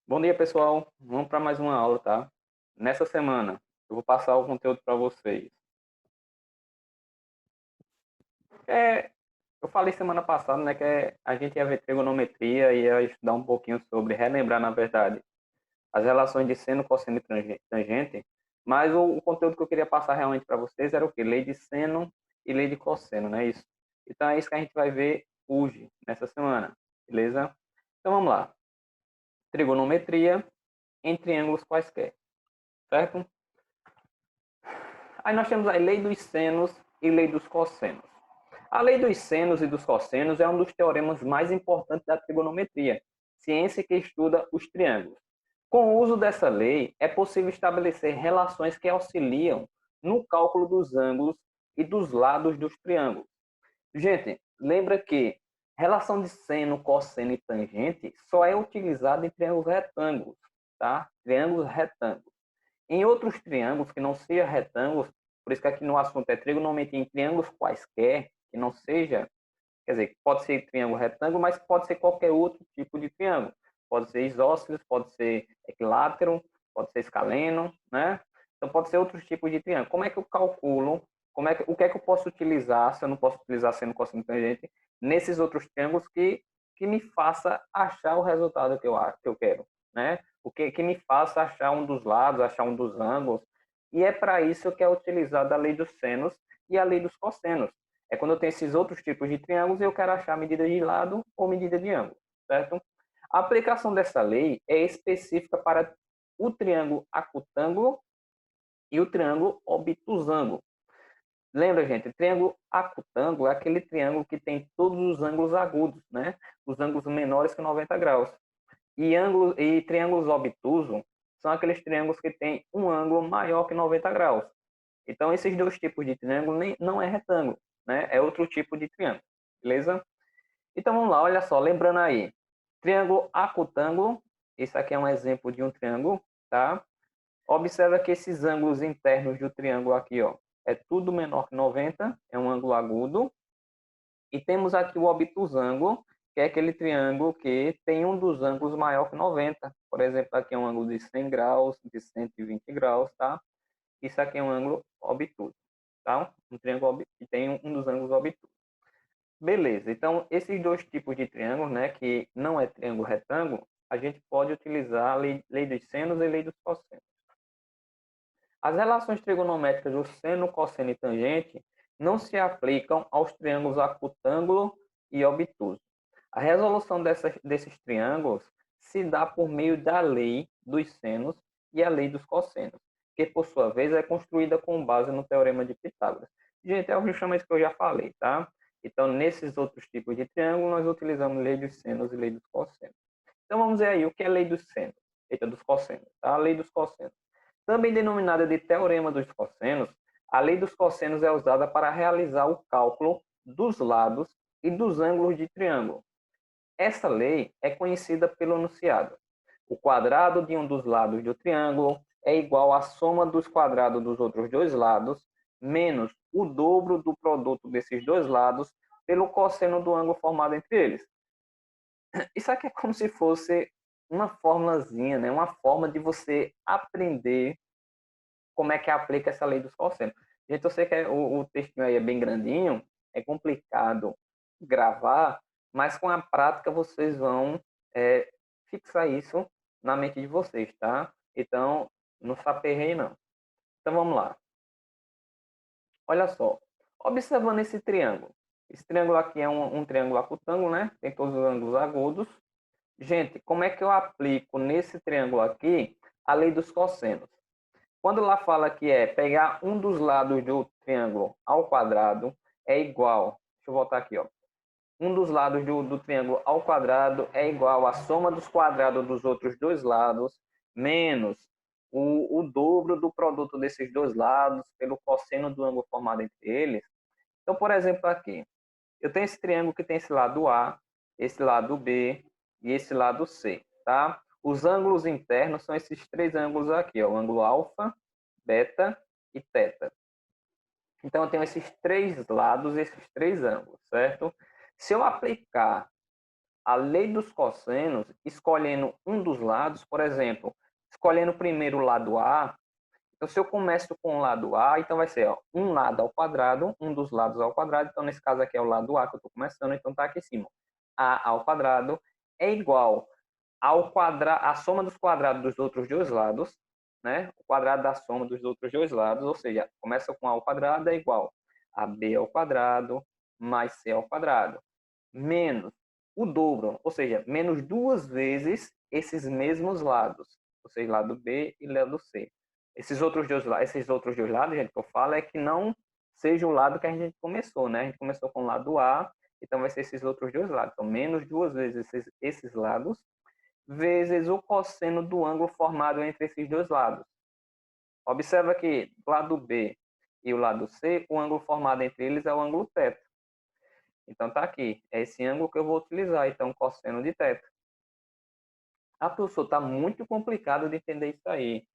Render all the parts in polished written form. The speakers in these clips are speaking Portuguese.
Bom dia, pessoal. Vamos para mais uma aula, tá? Nessa semana, eu vou passar o conteúdo para vocês. É, eu falei semana passada, né, que a gente ia ver trigonometria e ia estudar um pouquinho sobre, relembrar, na verdade, as relações de seno, cosseno e tangente, mas o conteúdo que eu queria passar realmente para vocês era o quê? Lei de seno e lei de cosseno, não é isso? Então é isso que a gente vai ver hoje, nessa semana, beleza? Então vamos lá. Trigonometria em triângulos quaisquer, certo? Aí nós temos a lei dos senos e lei dos cossenos. A lei dos senos e dos cossenos é um dos teoremas mais importantes da trigonometria, ciência que estuda os triângulos. Com o uso dessa lei, é possível estabelecer relações que auxiliam no cálculo dos ângulos e dos lados dos triângulos. Gente, lembra que relação de seno, cosseno e tangente só é utilizada em triângulos retângulos, tá? Triângulos retângulos. Em outros triângulos que não sejam retângulos, por isso que aqui no assunto é trigonometria em triângulos quaisquer, que não seja, quer dizer, pode ser triângulo retângulo, mas pode ser qualquer outro tipo de triângulo. Pode ser isósceles, pode ser equilátero, pode ser escaleno, né? Então pode ser outros tipos de triângulo. Como é que eu calculo? O que é que eu posso utilizar, se eu não posso utilizar seno, cosseno e tangente, nesses outros triângulos que me faça achar o resultado que eu quero, né? O que me faça achar um dos lados, achar um dos ângulos. E é para isso que é utilizada a lei dos senos e a lei dos cossenos. É quando eu tenho esses outros tipos de triângulos e eu quero achar a medida de lado ou medida de ângulo, certo? A aplicação dessa lei é específica para o triângulo acutângulo e o triângulo obtusângulo. Lembra, gente, triângulo acutângulo é aquele triângulo que tem todos os ângulos agudos, né? Os ângulos menores que 90 graus. E triângulos obtusos são aqueles triângulos que têm um ângulo maior que 90 graus. Então, esses dois tipos de triângulo não é retângulo, né? É outro tipo de triângulo, beleza? Então, vamos lá, olha só, lembrando aí. Triângulo acutângulo, esse aqui é um exemplo de um triângulo, tá? Observa que esses ângulos internos do triângulo aqui, ó, é tudo menor que 90, é um ângulo agudo. E temos aqui o obtusângulo, que é aquele triângulo que tem um dos ângulos maior que 90. Por exemplo, aqui é um ângulo de 100 graus, de 120 graus, tá? Isso aqui é um ângulo obtuso, tá? Um triângulo que tem um dos ângulos obtusos. Beleza, então esses dois tipos de triângulos, né, que não é triângulo retângulo, a gente pode utilizar a lei dos senos e lei dos cossenos. As relações trigonométricas do seno, cosseno e tangente não se aplicam aos triângulos acutângulo e obtuso. A resolução desses triângulos se dá por meio da lei dos senos e a lei dos cossenos, que por sua vez é construída com base no teorema de Pitágoras. Gente, é justamente o que eu já falei, tá? Então, nesses outros tipos de triângulo, nós utilizamos lei dos senos e lei dos cossenos. Então, vamos ver aí o que é lei dos senos, eita, dos cossenos, tá? A lei dos cossenos. Também denominada de teorema dos cossenos, a lei dos cossenos é usada para realizar o cálculo dos lados e dos ângulos de triângulo. Essa lei é conhecida pelo enunciado: o quadrado de um dos lados do triângulo é igual à soma dos quadrados dos outros dois lados, menos o dobro do produto desses dois lados pelo cosseno do ângulo formado entre eles. Isso aqui é como se fosse uma formulazinha, né? Uma forma de você aprender como é que aplica essa lei dos cossenos. Gente, eu sei que o textinho aí é bem grandinho, é complicado gravar, mas com a prática vocês vão fixar isso na mente de vocês, tá? Então, não se aperreie não. Então, vamos lá. Olha só. Observando esse triângulo. Esse triângulo aqui é um triângulo acutângulo, né? Tem todos os ângulos agudos. Gente, como é que eu aplico nesse triângulo aqui a lei dos cossenos? Quando lá fala que é pegar um dos lados do triângulo ao quadrado é igual, deixa eu voltar aqui, ó. Um dos lados do triângulo ao quadrado é igual à soma dos quadrados dos outros dois lados, menos o dobro do produto desses dois lados pelo cosseno do ângulo formado entre eles. Então, por exemplo, aqui, eu tenho esse triângulo que tem esse lado A, esse lado B e esse lado C, tá? Os ângulos internos são esses três ângulos aqui, ó, o ângulo alfa, beta e teta. Então, eu tenho esses três lados, esses três ângulos, certo? Se eu aplicar a lei dos cossenos, escolhendo um dos lados, por exemplo, escolhendo primeiro o lado A. Então, se eu começo com o lado A, então vai ser, ó, um lado ao quadrado, um dos lados ao quadrado. Então, nesse caso aqui é o lado A que eu estou começando, então está aqui em cima. A ao quadrado é igual ao quadrado, a soma dos quadrados dos outros dois lados, né? O quadrado da soma dos outros dois lados, ou seja, começa com A ao quadrado, é igual a B ao quadrado mais C ao quadrado, menos o dobro, ou seja, menos duas vezes esses mesmos lados, ou seja, lado B e lado C. Esses outros dois lados, gente, que eu falo é que não seja o lado que a gente começou, né? A gente começou com o lado A, então vai ser esses outros dois lados. Então, menos duas vezes esses lados, vezes o cosseno do ângulo formado entre esses dois lados. Observa que o lado B e o lado C, o ângulo formado entre eles é o ângulo θ. Então, tá aqui. É esse ângulo que eu vou utilizar. Então, cosseno de θ. Ah, professor, está muito complicado de entender isso aí.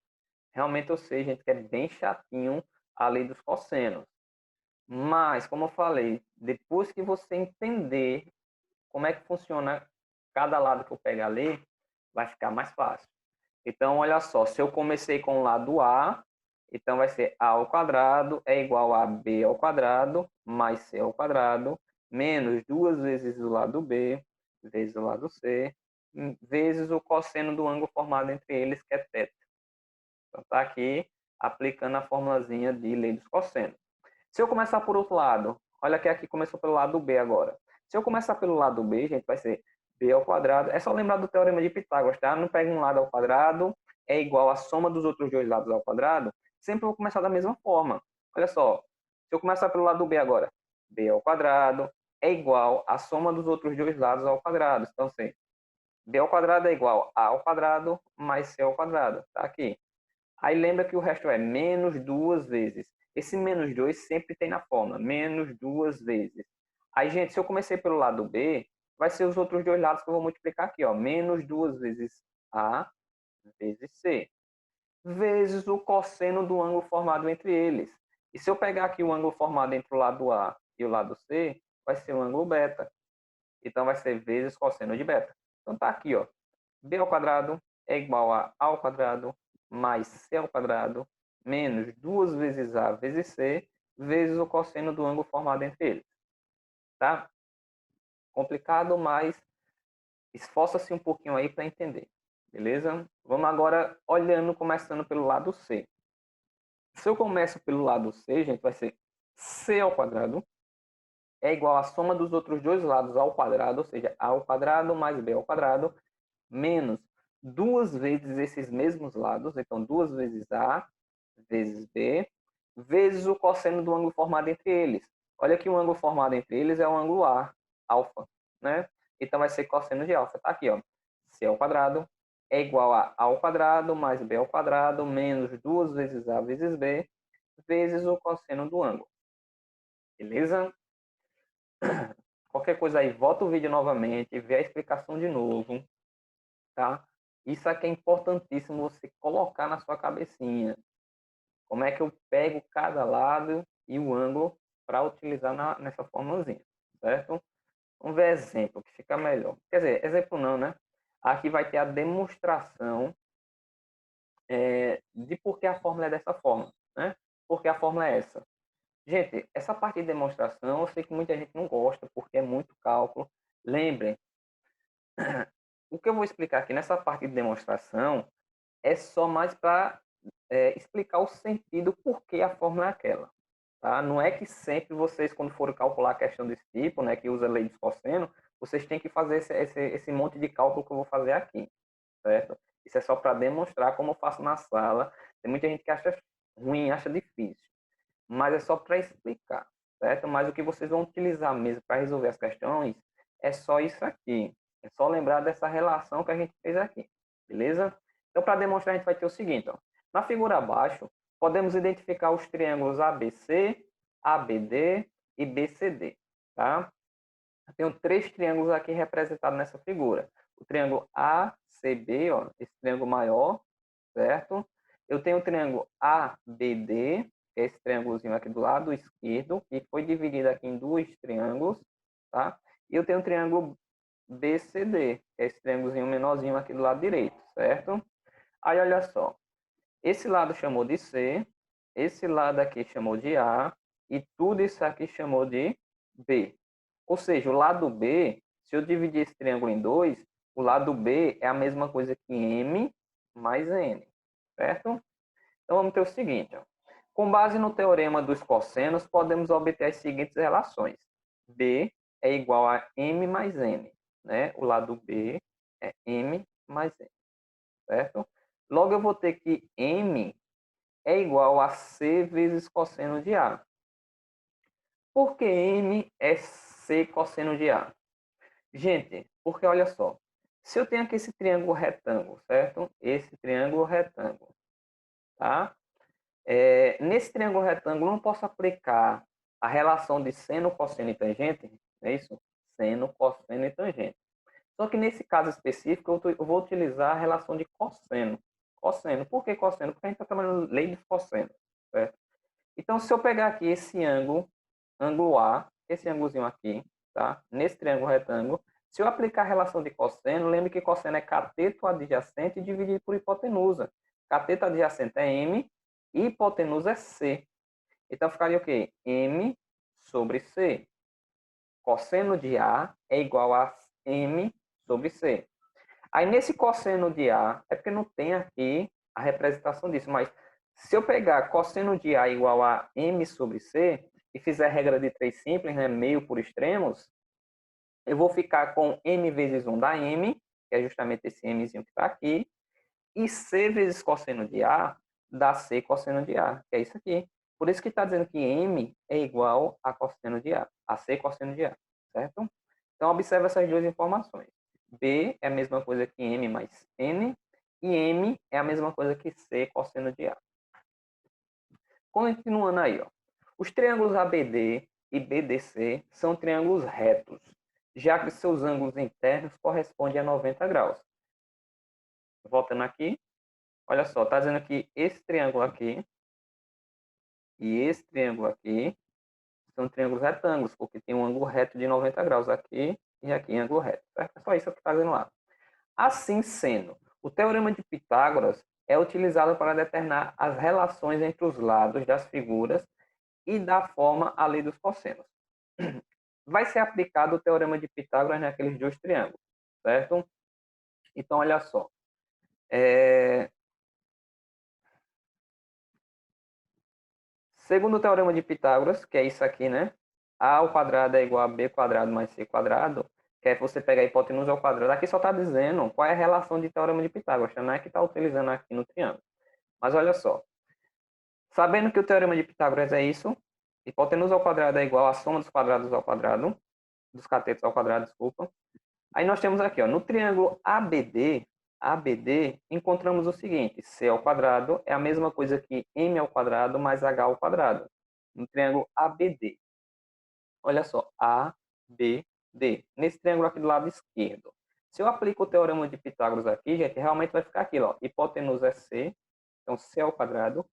Realmente eu sei, gente, que é bem chatinho a lei dos cossenos. Mas, como eu falei, depois que você entender como é que funciona cada lado que eu pegar ali, vai ficar mais fácil. Então, olha só, se eu comecei com o lado A, então vai ser A ao quadrado é igual a B ao quadrado mais C ao quadrado, menos duas vezes o lado B, vezes o lado C, vezes o cosseno do ângulo formado entre eles, que é θ. Então, está aqui aplicando a formulazinha de lei dos cossenos. Se eu começar por outro lado, olha que aqui começou pelo lado B agora. Se eu começar pelo lado B, gente, vai ser B ao quadrado. É só lembrar do teorema de Pitágoras, tá? Não pega um lado ao quadrado, é igual a soma dos outros dois lados ao quadrado. Sempre vou começar da mesma forma. Olha só, se eu começar pelo lado B agora, B ao quadrado é igual a soma dos outros dois lados ao quadrado. Então, assim, B ao quadrado é igual a ao quadrado mais C ao quadrado. Tá aqui. Aí lembra que o resto é menos duas vezes. Esse menos 2 sempre tem na fórmula, menos duas vezes. Aí, gente, se eu comecei pelo lado B, vai ser os outros dois lados que eu vou multiplicar aqui, ó. Menos duas vezes A vezes C, vezes o cosseno do ângulo formado entre eles. E se eu pegar aqui o ângulo formado entre o lado A e o lado C, vai ser o ângulo beta. Então, vai ser vezes cosseno de beta. Então, tá aqui, ó. B ao quadrado é igual a ao quadrado mais C ao quadrado menos duas vezes A vezes C vezes o cosseno do ângulo formado entre eles. Tá? Complicado, mas esforça-se um pouquinho aí para entender. Beleza? Vamos agora olhando, começando pelo lado C. Se eu começo pelo lado C, gente, vai ser C ao quadrado é igual a soma dos outros dois lados ao quadrado, ou seja, A ao quadrado mais B ao quadrado, menos duas vezes esses mesmos lados, então duas vezes A vezes B, vezes o cosseno do ângulo formado entre eles. Olha que o ângulo formado entre eles é o ângulo A, alfa, né? Então vai ser cosseno de alfa. Tá aqui, ó. C ao quadrado é igual a ao quadrado mais B ao quadrado menos duas vezes A vezes B, vezes o cosseno do ângulo. Beleza? Qualquer coisa aí, volta o vídeo novamente, vê a explicação de novo, tá? Isso aqui é importantíssimo você colocar na sua cabecinha. Como é que eu pego cada lado e o ângulo para utilizar nessa formulazinha, certo? Vamos ver exemplo, que fica melhor. Quer dizer, exemplo não, né? Aqui vai ter a demonstração de por que a fórmula é dessa forma, né? Por que a fórmula é essa. Gente, essa parte de demonstração, eu sei que muita gente não gosta, porque é muito cálculo. Lembrem, o que eu vou explicar aqui nessa parte de demonstração é só mais para explicar o sentido por que a fórmula é aquela. Tá? Não é que sempre vocês, quando forem calcular a questão desse tipo, né, que usa a lei dos cossenos, vocês têm que fazer esse monte de cálculo que eu vou fazer aqui, certo? Isso é só para demonstrar como eu faço na sala. Tem muita gente que acha ruim, acha difícil, mas é só para explicar, certo? Mas o que vocês vão utilizar mesmo para resolver as questões é só isso aqui. É só lembrar dessa relação que a gente fez aqui, beleza? Então, para demonstrar, a gente vai ter o seguinte, ó. Na figura abaixo, podemos identificar os triângulos ABC, ABD e BCD, tá? Eu tenho três triângulos aqui representados nessa figura. O triângulo ACB, ó, esse triângulo maior, certo? Eu tenho o triângulo ABD, que é esse triângulozinho aqui do lado esquerdo, que foi dividido aqui em dois triângulos, tá? E eu tenho o triângulo BCD, que é esse triângulozinho menorzinho aqui do lado direito, certo? Aí, olha só, esse lado chamou de C, esse lado aqui chamou de A, e tudo isso aqui chamou de B. Ou seja, o lado B, se eu dividir esse triângulo em dois, o lado B é a mesma coisa que M mais N, certo? Então, vamos ter o seguinte, ó. Com base no teorema dos cossenos, podemos obter as seguintes relações. B é igual a M mais N, né? O lado B é M mais N, certo? Logo, eu vou ter que M é igual a C vezes cosseno de A. Por que M é C cosseno de A? Gente, porque olha só, se eu tenho aqui esse triângulo retângulo, certo? Esse triângulo retângulo, tá? Nesse triângulo retângulo, eu não posso aplicar a relação de seno, cosseno e tangente, não é isso? Seno, cosseno e tangente. Só que nesse caso específico, eu vou utilizar a relação de cosseno. Cosseno. Por que cosseno? Porque a gente está trabalhando lei dos cossenos, certo? Então, se eu pegar aqui esse ângulo, ângulo A, esse ângulozinho aqui, tá? Nesse triângulo retângulo, se eu aplicar a relação de cosseno, lembre que cosseno é cateto adjacente dividido por hipotenusa. Cateto adjacente é M e hipotenusa é C. Então, ficaria o quê? M sobre C. Cosseno de A é igual a M sobre C. Aí, nesse cosseno de A, é porque não tem aqui a representação disso, mas se eu pegar cosseno de A igual a M sobre C e fizer a regra de 3 simples, né, meio por extremos, eu vou ficar com M vezes 1 da M, que é justamente esse Mzinho que está aqui, e C vezes cosseno de A dá C cosseno de A, que é isso aqui. Por isso que está dizendo que M é igual a cosseno de A, a C cosseno de A, certo? Então, observe essas duas informações. B é a mesma coisa que M mais N, e M é a mesma coisa que C cosseno de A. Continuando aí, ó. Os triângulos ABD e BDC são triângulos retos, já que seus ângulos internos correspondem a 90 graus. Voltando aqui, olha só, está dizendo que esse triângulo aqui e esse triângulo aqui são triângulos retângulos, porque tem um ângulo reto de 90 graus aqui e aqui ângulo reto, certo? É só isso que está dizendo lá. Assim sendo, o teorema de Pitágoras é utilizado para determinar as relações entre os lados das figuras e dar forma à lei dos cossenos. Vai ser aplicado o teorema de Pitágoras naqueles dois triângulos, certo? Então, olha só. Segundo o teorema de Pitágoras, que é isso aqui, né? A ao quadrado é igual a b quadrado mais c quadrado, que é você pegar a hipotenusa ao quadrado. Aqui só está dizendo qual é a relação de teorema de Pitágoras, não é que está utilizando aqui no triângulo. Mas olha só. Sabendo que o teorema de Pitágoras é isso, hipotenusa ao quadrado é igual à soma dos quadrados ao quadrado, dos catetos ao quadrado, desculpa. Aí nós temos aqui, ó, no triângulo ABD, encontramos o seguinte: c ao quadrado é a mesma coisa que m ao quadrado mais h ao quadrado. No triângulo ABD. Olha só, ABD. Nesse triângulo aqui do lado esquerdo. Se eu aplico o teorema de Pitágoras aqui, gente, realmente vai ficar aqui, ó. Hipotenusa é c, então c ao quadrado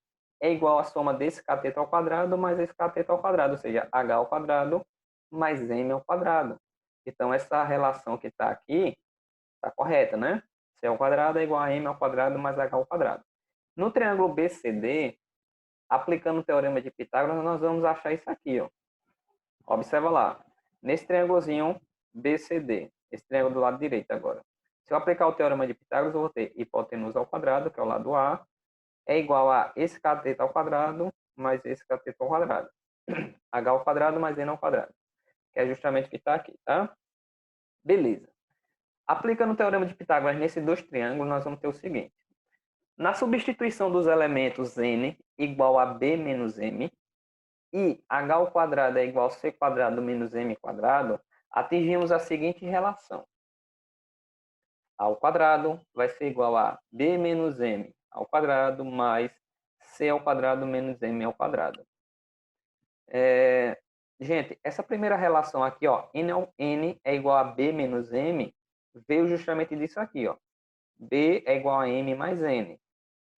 é igual à soma desse cateto ao quadrado mais esse cateto ao quadrado, ou seja, h ao quadrado mais m ao quadrado. Então, essa relação que está aqui está correta, né? C ao quadrado é igual a m ao quadrado mais h ao quadrado. No triângulo BCD, aplicando o teorema de Pitágoras, nós vamos achar isso aqui, ó. Observa lá. Nesse triângulozinho BCD, esse triângulo do lado direito agora. Se eu aplicar o teorema de Pitágoras, eu vou ter hipotenusa ao quadrado, que é o lado A, é igual a esse cateto ao quadrado mais esse cateto ao quadrado. H ao quadrado mais N ao quadrado. Que é justamente o que está aqui, tá? Beleza. Aplicando o teorema de Pitágoras nesses dois triângulos, nós vamos ter o seguinte. Na substituição dos elementos n igual a b menos m e h ao quadrado é igual a c quadrado menos m quadrado, atingimos a seguinte relação. A ao quadrado vai ser igual a b menos m ao quadrado mais c ao quadrado menos m ao quadrado. Gente, essa primeira relação aqui, ó, n é igual a b menos m, veio justamente disso aqui, ó. B é igual a m mais n.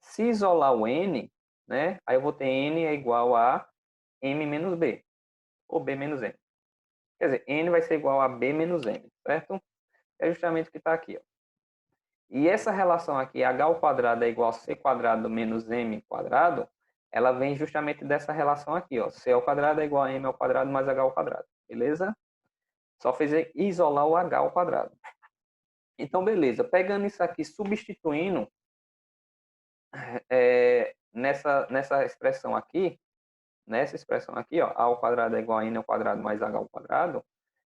Se isolar o n, né, aí eu vou ter n é igual a m menos b, ou b menos m. Quer dizer, n vai ser igual a b menos m, certo? que é justamente o que está aqui. Ó. E essa relação aqui, h ao quadrado é igual a c quadrado menos m quadrado, ela vem justamente dessa relação aqui. Ó. C ao quadrado é igual a m ao quadrado mais h ao quadrado. Beleza? Só fez isolar o h ao quadrado. Então, beleza. Pegando isso aqui, substituindo nessa expressão aqui, ó, a ao quadrado é igual a n ao quadrado mais h ao quadrado,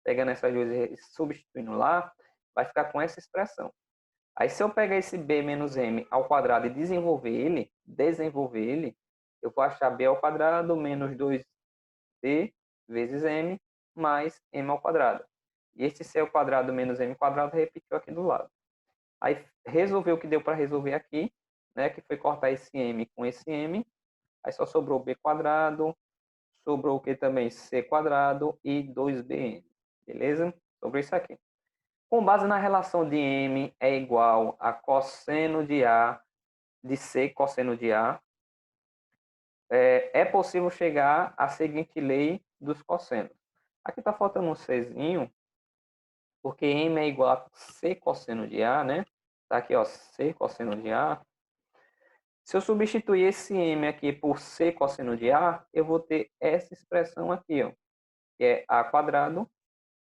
pegando essas duas e substituindo lá, vai ficar com essa expressão. Aí, se eu pegar esse b menos m ao quadrado e desenvolver ele, eu vou achar b ao quadrado menos 2b vezes m mais m ao quadrado. E esse c ao quadrado menos m ao quadrado repetiu aqui do lado. Aí, resolveu o que deu para resolver aqui, né, que foi cortar esse m com esse m. Aí só sobrou b quadrado, sobrou o que também? C quadrado e 2bm. Beleza? Sobrou isso aqui. Com base na relação de m é igual a cosseno de A de C cosseno de A, é possível chegar à seguinte lei dos cossenos. Aqui está faltando um Czinho, porque m é igual a C cosseno de A, né? Está aqui, ó, C cosseno de A. Se eu substituir esse m aqui por C cosseno de A, eu vou ter essa expressão aqui, ó, que é A quadrado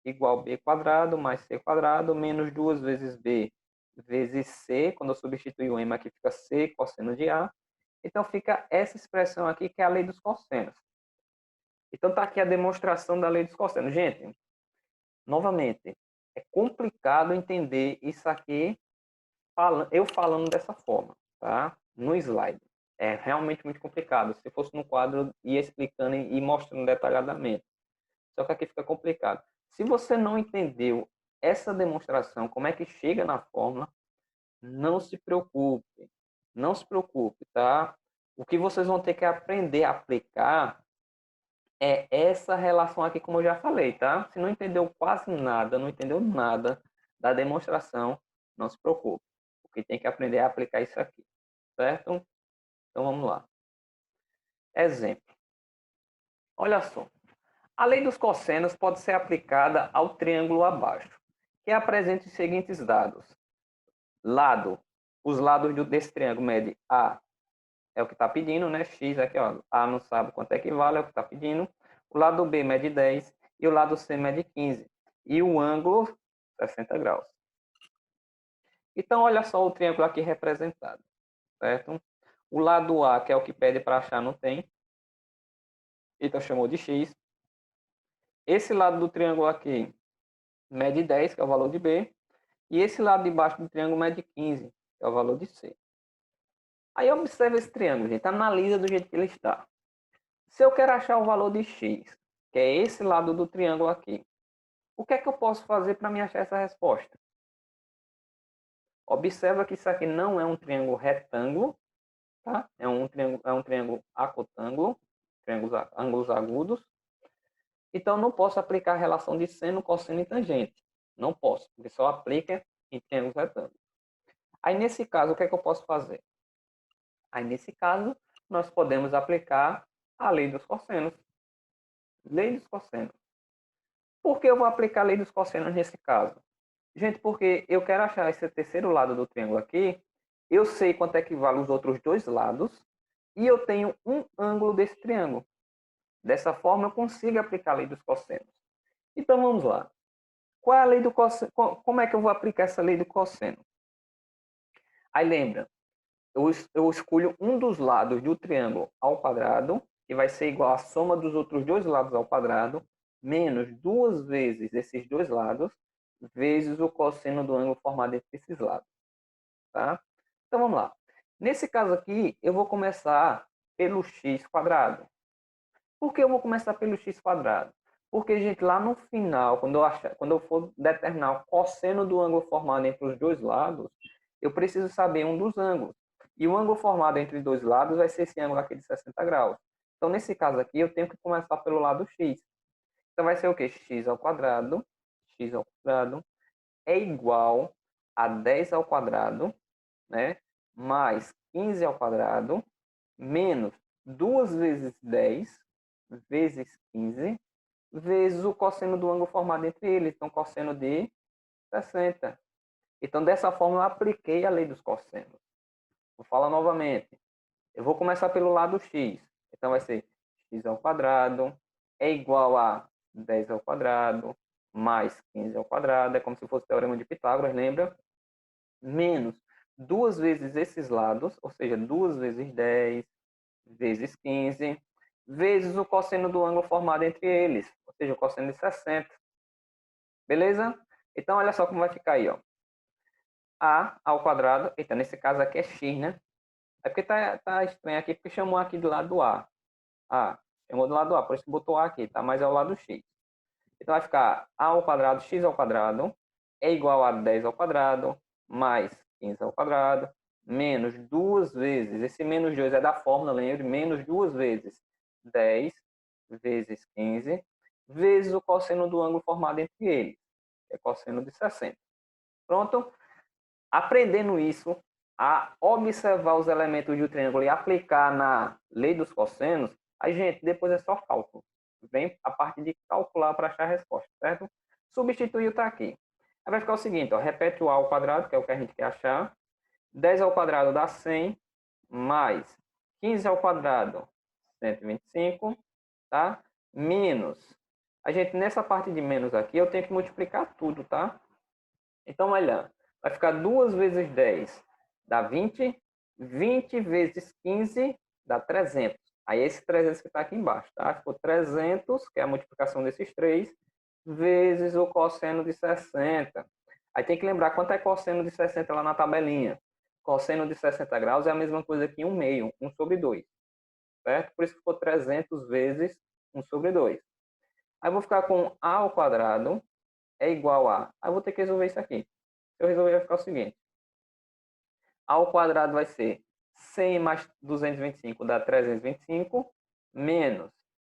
igual a B quadrado mais C quadrado menos 2 vezes B vezes C. Quando eu substituir o m aqui, fica C cosseno de A. Então, fica essa expressão aqui, que é a lei dos cossenos. Então, está aqui a demonstração da lei dos cossenos. Gente, novamente, é complicado entender isso aqui eu falando dessa forma, tá? No slide. É realmente muito complicado. Se fosse no quadro, ia explicando e mostrando detalhadamente. Só que aqui fica complicado. Se você não entendeu essa demonstração, como é que chega na fórmula, não se preocupe. Não se preocupe, tá? O que vocês vão ter que aprender a aplicar é essa relação aqui, como eu já falei, tá? Se não entendeu quase nada, não entendeu nada da demonstração, não se preocupe. Porque tem que aprender a aplicar isso aqui, certo? Então, vamos lá. Exemplo. Olha só. A lei dos cossenos pode ser aplicada ao triângulo abaixo, que apresenta os seguintes dados. Os lados desse triângulo mede A, é o que está pedindo, né? X aqui, ó, A não sabe quanto é que vale, é o que está pedindo. O lado B mede 10 e o lado C mede 15. E o ângulo, 60 graus. Então, olha só o triângulo aqui representado, certo? O lado A, que é o que pede para achar, não tem. Então, chamou de X. Esse lado do triângulo aqui mede 10, que é o valor de B. E esse lado de baixo do triângulo mede 15, que é o valor de C. Aí, observa esse triângulo, gente. Analisa do jeito que ele está. Se eu quero achar o valor de x, que é esse lado do triângulo aqui, o que é que eu posso fazer para me achar essa resposta? Observa que isso aqui não é um triângulo retângulo, tá? É um triângulo acotângulo, ângulos agudos. Então, não posso aplicar a relação de seno, cosseno e tangente. Não posso, porque só aplica em triângulos retângulos. Aí, nesse caso, o que é que eu posso fazer? Aí, nesse caso, nós podemos aplicar a lei dos cossenos. Lei dos cossenos. Por que eu vou aplicar a lei dos cossenos nesse caso? Gente, porque eu quero achar esse terceiro lado do triângulo aqui, eu sei quanto é que vale os outros dois lados, e eu tenho um ângulo desse triângulo. Dessa forma, eu consigo aplicar a lei dos cossenos. Então, vamos lá. Qual é a lei do cosseno? Como é que eu vou aplicar essa lei do cosseno? Aí, lembra, eu escolho um dos lados do triângulo ao quadrado, que vai ser igual à soma dos outros dois lados ao quadrado, menos 2 vezes esses dois lados, vezes o cosseno do ângulo formado entre esses lados. Tá? Então, vamos lá. Nesse caso aqui, eu vou começar pelo x quadrado. Por que eu vou começar pelo x quadrado? Porque, gente, lá no final, quando eu for determinar o cosseno do ângulo formado entre os dois lados, eu preciso saber um dos ângulos. E o ângulo formado entre os dois lados vai ser esse ângulo aqui de 60 graus. Então, nesse caso aqui, eu tenho que começar pelo lado x. Então, vai ser o quê? X ao quadrado é igual a 10 ao quadrado, né? Mais 15 ao quadrado, menos 2 vezes 10 vezes 15, vezes o cosseno do ângulo formado entre eles. Então, cosseno de 60. Então, dessa forma, eu apliquei a lei dos cossenos. Vou falar novamente. Eu vou começar pelo lado x. Então, vai ser x ao quadrado é igual a 10 ao quadrado mais 15 ao quadrado. É como se fosse o teorema de Pitágoras, lembra? Menos 2 vezes esses lados, ou seja, 2 vezes 10 vezes 15, vezes o cosseno do ângulo formado entre eles, ou seja, o cosseno de 60. Beleza? Então, olha só como vai ficar aí, ó. A ao quadrado, eita, nesse caso aqui é x, né? É porque tá estranho aqui, porque chamou aqui do lado do A. A, chamou do lado do A, por isso que botou A aqui, tá? Mas é o lado x. Então vai ficar A ao quadrado, x ao quadrado, é igual a 10 ao quadrado, mais 15 ao quadrado, menos 2 vezes, esse menos 2 é da fórmula, lembre, menos 2 vezes 10 vezes 15, vezes o cosseno do ângulo formado entre eles, que é cosseno de 60. Pronto? Aprendendo isso, a observar os elementos de um triângulo e aplicar na lei dos cossenos, a gente, depois é só cálculo. Vem a parte de calcular para achar a resposta, certo? Substituir está aqui. Aí vai ficar o seguinte, ó, repete o a ao quadrado, que é o que a gente quer achar. 10 ao quadrado dá 100, mais 15 ao quadrado, 125, tá? Menos. A gente, nessa parte de menos aqui, eu tenho que multiplicar tudo, tá? Então, olha, vai ficar 2 vezes 10 dá 20. 20 vezes 15 dá 300. Aí esse 300 que está aqui embaixo, tá? Ficou 300, que é a multiplicação desses três, vezes o cosseno de 60. Aí tem que lembrar quanto é cosseno de 60 lá na tabelinha. Cosseno de 60 graus é a mesma coisa que 1 meio, 1 sobre 2. Certo? Por isso ficou 300 vezes 1 sobre 2. Aí eu vou ficar com a ao quadrado é igual a... Aí eu vou ter que resolver isso aqui. Se eu resolver, vai ficar o seguinte. A ao quadrado vai ser 100 mais 225 dá 325, menos,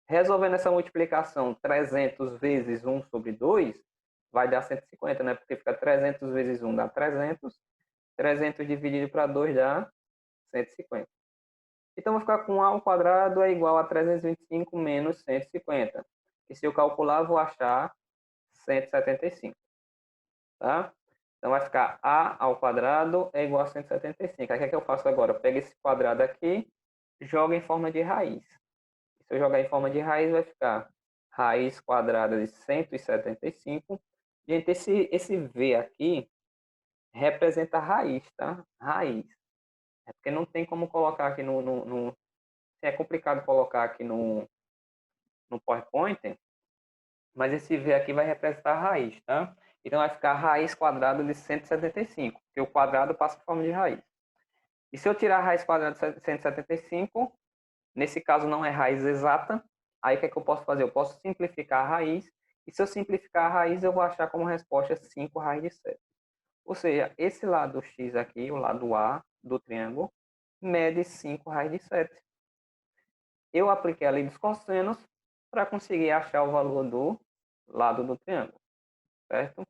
resolvendo essa multiplicação, 300 vezes 1 sobre 2, vai dar 150, né? Porque fica 300 vezes 1 dá 300, 300 dividido para 2 dá 150. Então, vou ficar com A ao quadrado é igual a 325 menos 150. E se eu calcular, vou achar 175. Tá? Então, vai ficar A ao quadrado é igual a 175. Aí, o que é que eu faço agora? Eu pego esse quadrado aqui, jogo em forma de raiz. Se eu jogar em forma de raiz, vai ficar raiz quadrada de 175. Gente, esse V aqui representa a raiz, tá? Raiz. É porque não tem como colocar aqui no é complicado colocar aqui no PowerPoint, mas esse V aqui vai representar a raiz, tá? Então vai ficar raiz quadrada de 175, porque o quadrado passa por forma de raiz. E se eu tirar a raiz quadrada de 175, nesse caso não é raiz exata, aí o que é que eu posso fazer? Eu posso simplificar a raiz, e se eu simplificar a raiz, eu vou achar como resposta 5 raiz de 7. Ou seja, esse lado x aqui, o lado A do triângulo, mede 5 raiz de 7. Eu apliquei a lei dos cossenos para conseguir achar o valor do lado do triângulo, certo?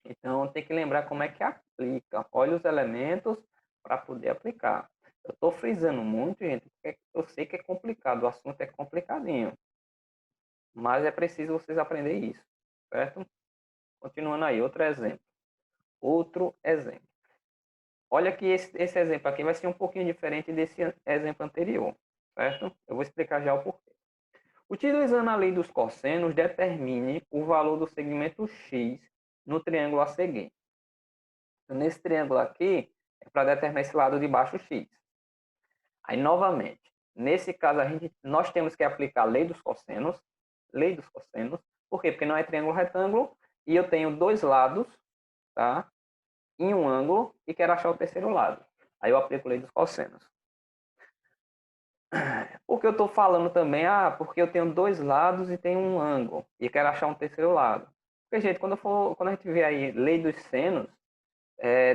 Então, tem que lembrar como é que aplica. Olha os elementos para poder aplicar. Eu estou frisando muito, gente, porque eu sei que é complicado, o assunto é complicadinho. Mas é preciso vocês aprenderem isso, certo? Continuando aí, outro exemplo. Outro exemplo. Olha que esse exemplo aqui vai ser um pouquinho diferente desse exemplo anterior, certo? Eu vou explicar já o porquê. Utilizando a lei dos cossenos, determine o valor do segmento x no triângulo a seguir. Nesse triângulo aqui, é para determinar esse lado de baixo x. Aí, novamente, nesse caso, nós temos que aplicar a lei dos cossenos. Lei dos cossenos. Por quê? Porque não é triângulo retângulo e eu tenho dois lados, tá? Em um ângulo e quero achar o terceiro lado. Aí eu aplico a lei dos cossenos. Porque eu estou falando também, porque eu tenho dois lados e tenho um ângulo e quero achar um terceiro lado. Porque, gente, quando a gente vê aí lei dos senos,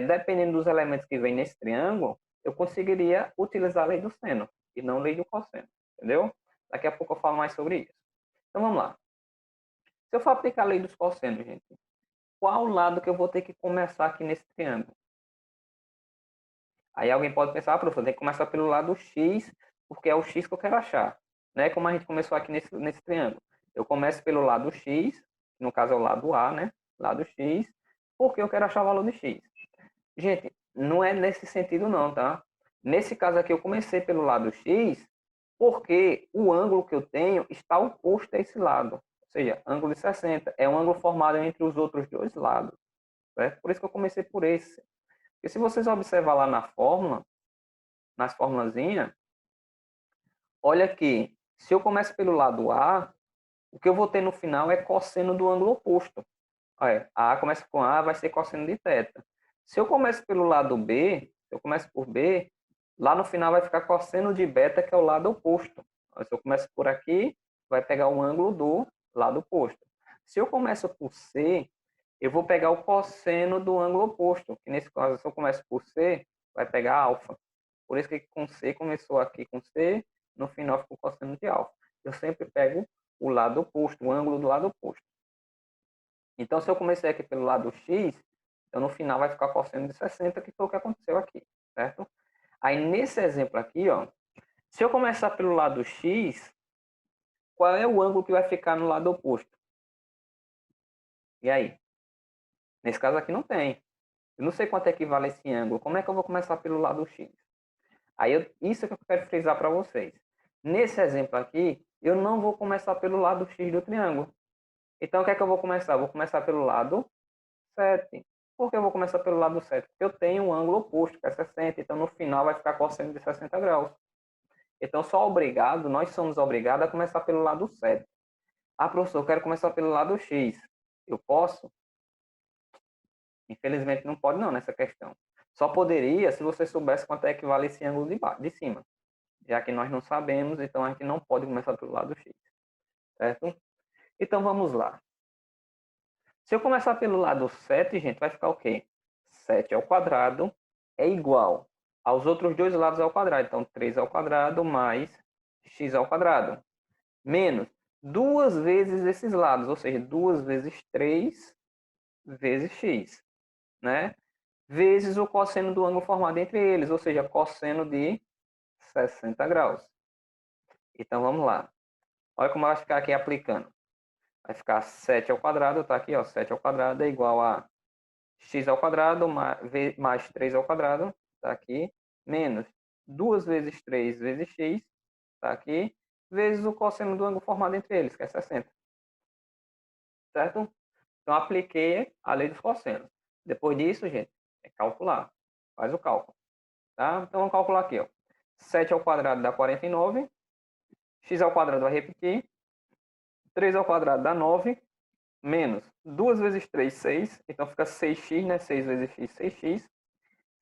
dependendo dos elementos que vem nesse triângulo, eu conseguiria utilizar a lei do seno e não a lei do cosseno, entendeu? Daqui a pouco eu falo mais sobre isso. Então vamos lá. Se eu for aplicar a lei dos cossenos, gente, qual lado que eu vou ter que começar aqui nesse triângulo? Aí alguém pode pensar, professor, tem que começar pelo lado X, porque é o X que eu quero achar. Né? Como a gente começou aqui nesse triângulo. Eu começo pelo lado X, no caso é o lado A, né? Lado X, porque eu quero achar o valor de x. Gente, não é nesse sentido não, tá? Nesse caso aqui eu comecei pelo lado x, porque o ângulo que eu tenho está oposto a esse lado. Ou seja, ângulo de 60 é um ângulo formado entre os outros dois lados. Certo? Por isso que eu comecei por esse. Porque se vocês observar lá na fórmula, nas formulazinhas, olha aqui, se eu começo pelo lado A, o que eu vou ter no final é cosseno do ângulo oposto. Olha, A começa com A, vai ser cosseno de θ. Se eu começo pelo lado B, se eu começo por B, lá no final vai ficar cosseno de beta, que é o lado oposto. Se eu começo por aqui, vai pegar o ângulo do lado oposto. Se eu começo por C, eu vou pegar o cosseno do ângulo oposto, que nesse caso, se eu começo por C, vai pegar alfa. Por isso que com C começou aqui com C, no final ficou cosseno de alfa. Eu sempre pego o lado oposto, o ângulo do lado oposto. Então, se eu comecei aqui pelo lado x, então no final vai ficar cosseno de 60, que foi o que aconteceu aqui, certo? Aí, nesse exemplo aqui, ó, se eu começar pelo lado x, qual é o ângulo que vai ficar no lado oposto? E aí? Nesse caso aqui não tem. Eu não sei quanto equivale esse ângulo. Como é que eu vou começar pelo lado x? Aí, isso é que eu quero frisar para vocês. Nesse exemplo aqui, eu não vou começar pelo lado x do triângulo. Então, o que é que eu vou começar? Eu vou começar pelo lado 7. Por que eu vou começar pelo lado 7? Porque eu tenho um ângulo oposto, que é 60. Então, no final, vai ficar cosseno de 60 graus. Então, nós somos obrigados a começar pelo lado 7. Ah, professor, eu quero começar pelo lado x. Eu posso? Infelizmente, não pode não nessa questão. Só poderia se você soubesse quanto é que vale esse ângulo de cima. Já que nós não sabemos, então a gente não pode começar pelo lado x. Certo? Então, vamos lá. Se eu começar pelo lado 7, gente, vai ficar o quê? 7 ao quadrado é igual aos outros dois lados ao quadrado. Então, 3 ao quadrado mais x ao quadrado. Menos 2 vezes esses lados, ou seja, 2 vezes 3 vezes x, né? Vezes o cosseno do ângulo formado entre eles, ou seja, cosseno de 60 graus. Então, vamos lá. Olha como vai ficar aqui aplicando. Vai ficar 7 ao quadrado, tá aqui, ó, 7 ao quadrado é igual a x ao quadrado mais 3 ao quadrado, tá aqui, menos 2 vezes 3 vezes x, tá aqui, vezes o cosseno do ângulo formado entre eles, que é 60. Certo? Então, apliquei a lei dos cossenos. Depois disso, gente, é calcular. Faz o cálculo. Tá? Então, vamos calcular aqui. Ó. 7 ao quadrado dá 49. X ao quadrado vai repetir. 3 ao quadrado dá 9. Menos 2 vezes 3, 6. Então, fica 6x, né? 6 vezes x, 6x.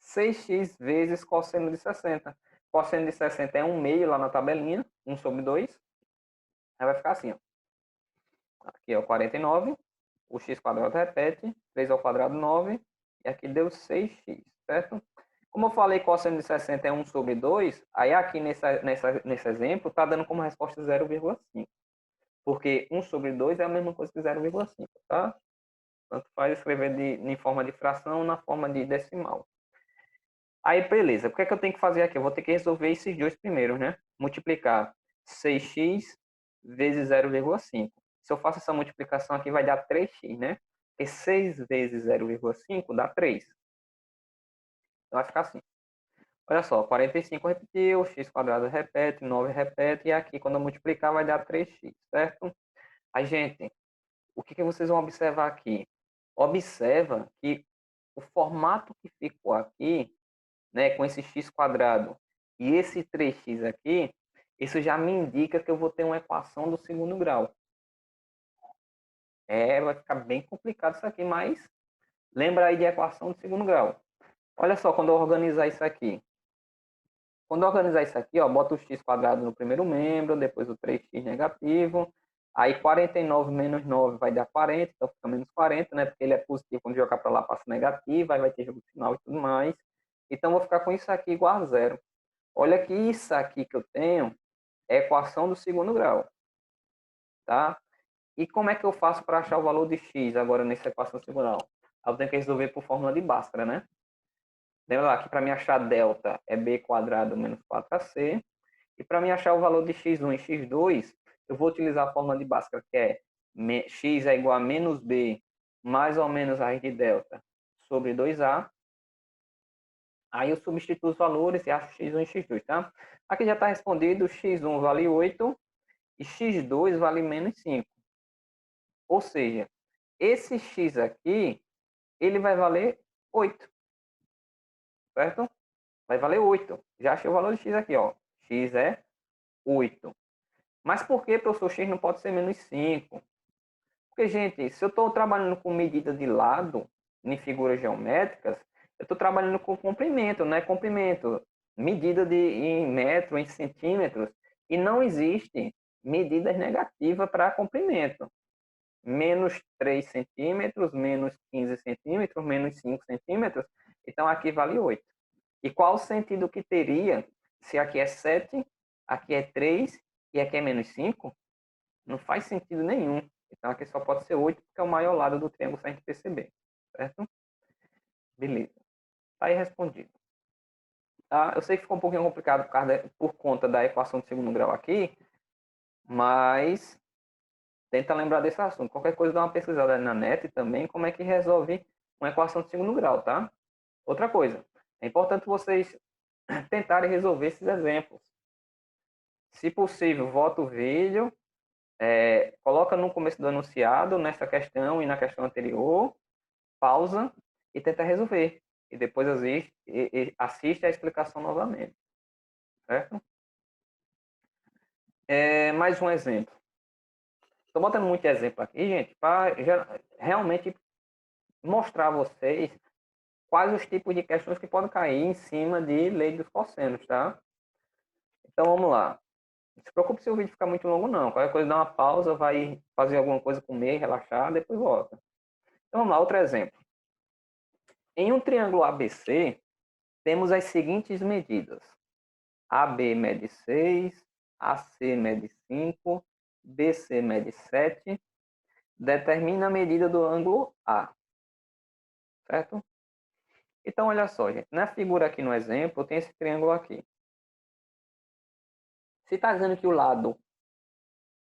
6x vezes cosseno de 60. Cosseno de 60 é 1 meio lá na tabelinha. 1 sobre 2. Aí vai ficar assim, ó. Aqui é o 49. O x quadrado repete. 3 ao quadrado, 9. E aqui deu 6x, certo? Como eu falei, cosseno de 60 é 1 sobre 2, aí aqui nesse exemplo está dando como resposta 0,5. Porque 1 sobre 2 é a mesma coisa que 0,5, tá? Tanto faz escrever em forma de fração ou na forma de decimal. Aí, beleza. O que é que eu tenho que fazer aqui? Eu vou ter que resolver esses dois primeiros, né? Multiplicar 6x vezes 0,5. Se eu faço essa multiplicação aqui, vai dar 3x, né? Porque 6 vezes 0,5 dá 3. Então, vai ficar assim. Olha só, 45 repetiu, x quadrado repete, 9 repete, e aqui quando eu multiplicar vai dar 3x, certo? Aí, gente, o que vocês vão observar aqui? Observa que o formato que ficou aqui, né, com esse x quadrado e esse 3x aqui, isso já me indica que eu vou ter uma equação do segundo grau. Vai ficar bem complicado isso aqui, mas lembra aí de equação do segundo grau. Olha só, quando eu organizar isso aqui. Quando eu organizar isso aqui, ó, bota o x quadrado no primeiro membro, depois o 3x negativo, aí 49 menos 9 vai dar 40, então fica menos 40, né? Porque ele é positivo, quando jogar para lá passa negativo, aí vai ter jogo final e tudo mais. Então, vou ficar com isso aqui igual a zero. Olha que isso aqui que eu tenho é equação do segundo grau, tá? E como é que eu faço para achar o valor de x agora nessa equação do segundo grau? Eu tenho que resolver por fórmula de Bhaskara, né? Lembra lá que para mim achar delta é b quadrado menos 4ac. E para mim achar o valor de x1 e x2, eu vou utilizar a fórmula de Bhaskara, que é x é igual a menos b mais ou menos a raiz de delta sobre 2A. Aí eu substituo os valores e acho x1 e x2, tá? Aqui já está respondido, x1 vale 8 e x2 vale menos 5. Ou seja, esse x aqui, ele vai valer 8, certo? Vai valer 8. Já achei o valor de x aqui, ó. X é 8. Mas por que, professor, x não pode ser menos 5? Porque, gente, se eu estou trabalhando com medida de lado, em figuras geométricas, eu estou trabalhando com comprimento, não é comprimento. Medida em metro, em centímetros. E não existe medidas negativas para comprimento. Menos 3 centímetros, menos 15 centímetros, menos 5 centímetros. Então, aqui vale 8. E qual o sentido que teria se aqui é 7, aqui é 3 e aqui é menos 5? Não faz sentido nenhum. Então, aqui só pode ser 8, porque é o maior lado do triângulo, se a gente perceber. Certo? Beleza. Está aí respondido. Tá? Eu sei que ficou um pouquinho complicado por conta da equação de segundo grau aqui, mas tenta lembrar desse assunto. Qualquer coisa, dá uma pesquisada na net também, como é que resolve uma equação de segundo grau, tá? Outra coisa, é importante vocês tentarem resolver esses exemplos. Se possível, volta o vídeo, coloca no começo do enunciado, nessa questão e na questão anterior, pausa e tenta resolver. E depois assiste a explicação novamente. Certo? Mais um exemplo. Estou botando muito exemplo aqui, gente, para realmente mostrar a vocês quais os tipos de questões que podem cair em cima de lei dos cossenos, tá? Então, vamos lá. Não se preocupe se o vídeo ficar muito longo, não. Qualquer coisa, dá uma pausa, vai fazer alguma coisa, comer, relaxar, depois volta. Então, vamos lá, outro exemplo. Em um triângulo ABC, temos as seguintes medidas. AB mede 6, AC mede 5, BC mede 7. Determina a medida do ângulo A. Certo? Então, olha só, gente. Na figura aqui no exemplo, tem esse triângulo aqui. Se está dizendo que o lado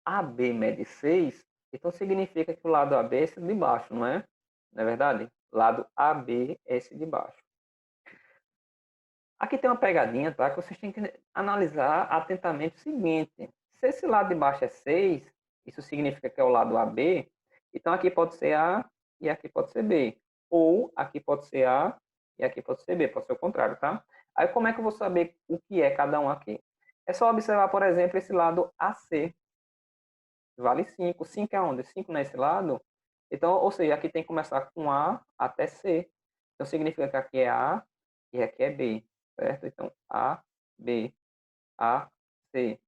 AB mede 6, então significa que o lado AB é esse de baixo, não é? Não é verdade? Lado AB é esse de baixo. Aqui tem uma pegadinha, tá? Que vocês têm que analisar atentamente o seguinte. Se esse lado de baixo é 6, isso significa que é o lado AB, então aqui pode ser A e aqui pode ser B. Ou aqui pode ser A e aqui pode ser B, pode ser o contrário, tá? Aí como é que eu vou saber o que é cada um aqui? É só observar, por exemplo, esse lado AC. Vale 5. 5 é onde? 5 nesse lado. Então, ou seja, aqui tem que começar com A até C. Então significa que aqui é A e aqui é B. Certo? Então, A, B, A, C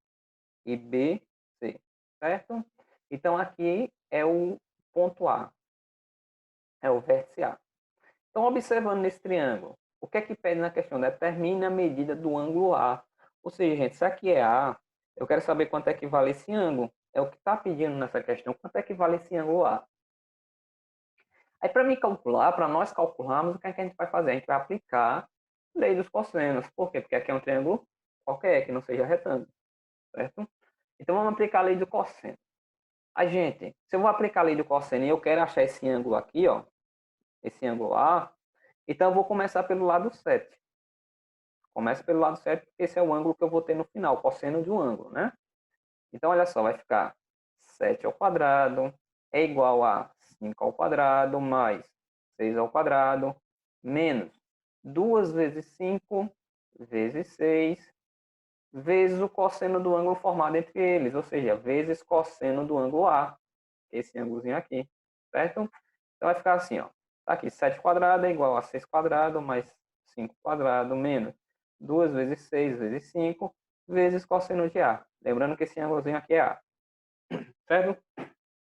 e B, C. Certo? Então, aqui é o ponto A. É o vértice A. Então, observando nesse triângulo, o que é que pede na questão? Determine a medida do ângulo A. Ou seja, gente, se aqui é A, eu quero saber quanto é que vale esse ângulo. É o que está pedindo nessa questão. Quanto é que vale esse ângulo A? Aí, para mim calcular, para nós calcularmos, o que é que a gente vai fazer? A gente vai aplicar a lei dos cossenos. Por quê? Porque aqui é um triângulo qualquer, que não seja retângulo. Certo? Então, vamos aplicar a lei do cosseno. A gente, se eu vou aplicar a lei do cosseno e eu quero achar esse ângulo aqui, ó, esse ângulo A, então eu vou começar pelo lado 7. Começa pelo lado 7, porque esse é o ângulo que eu vou ter no final, o cosseno de um ângulo, né? Então, olha só, vai ficar 7 ao quadrado é igual a 5 ao quadrado mais 6 ao quadrado menos 2 vezes 5 vezes 6 vezes o cosseno do ângulo formado entre eles, ou seja, vezes cosseno do ângulo A, esse ângulozinho aqui, certo? Então vai ficar assim, ó. Tá aqui, 7 quadrado é igual a 6 quadrado mais 5 quadrado menos 2 vezes 6 vezes 5 vezes cosseno de A. Lembrando que esse ângulozinho aqui é A, certo?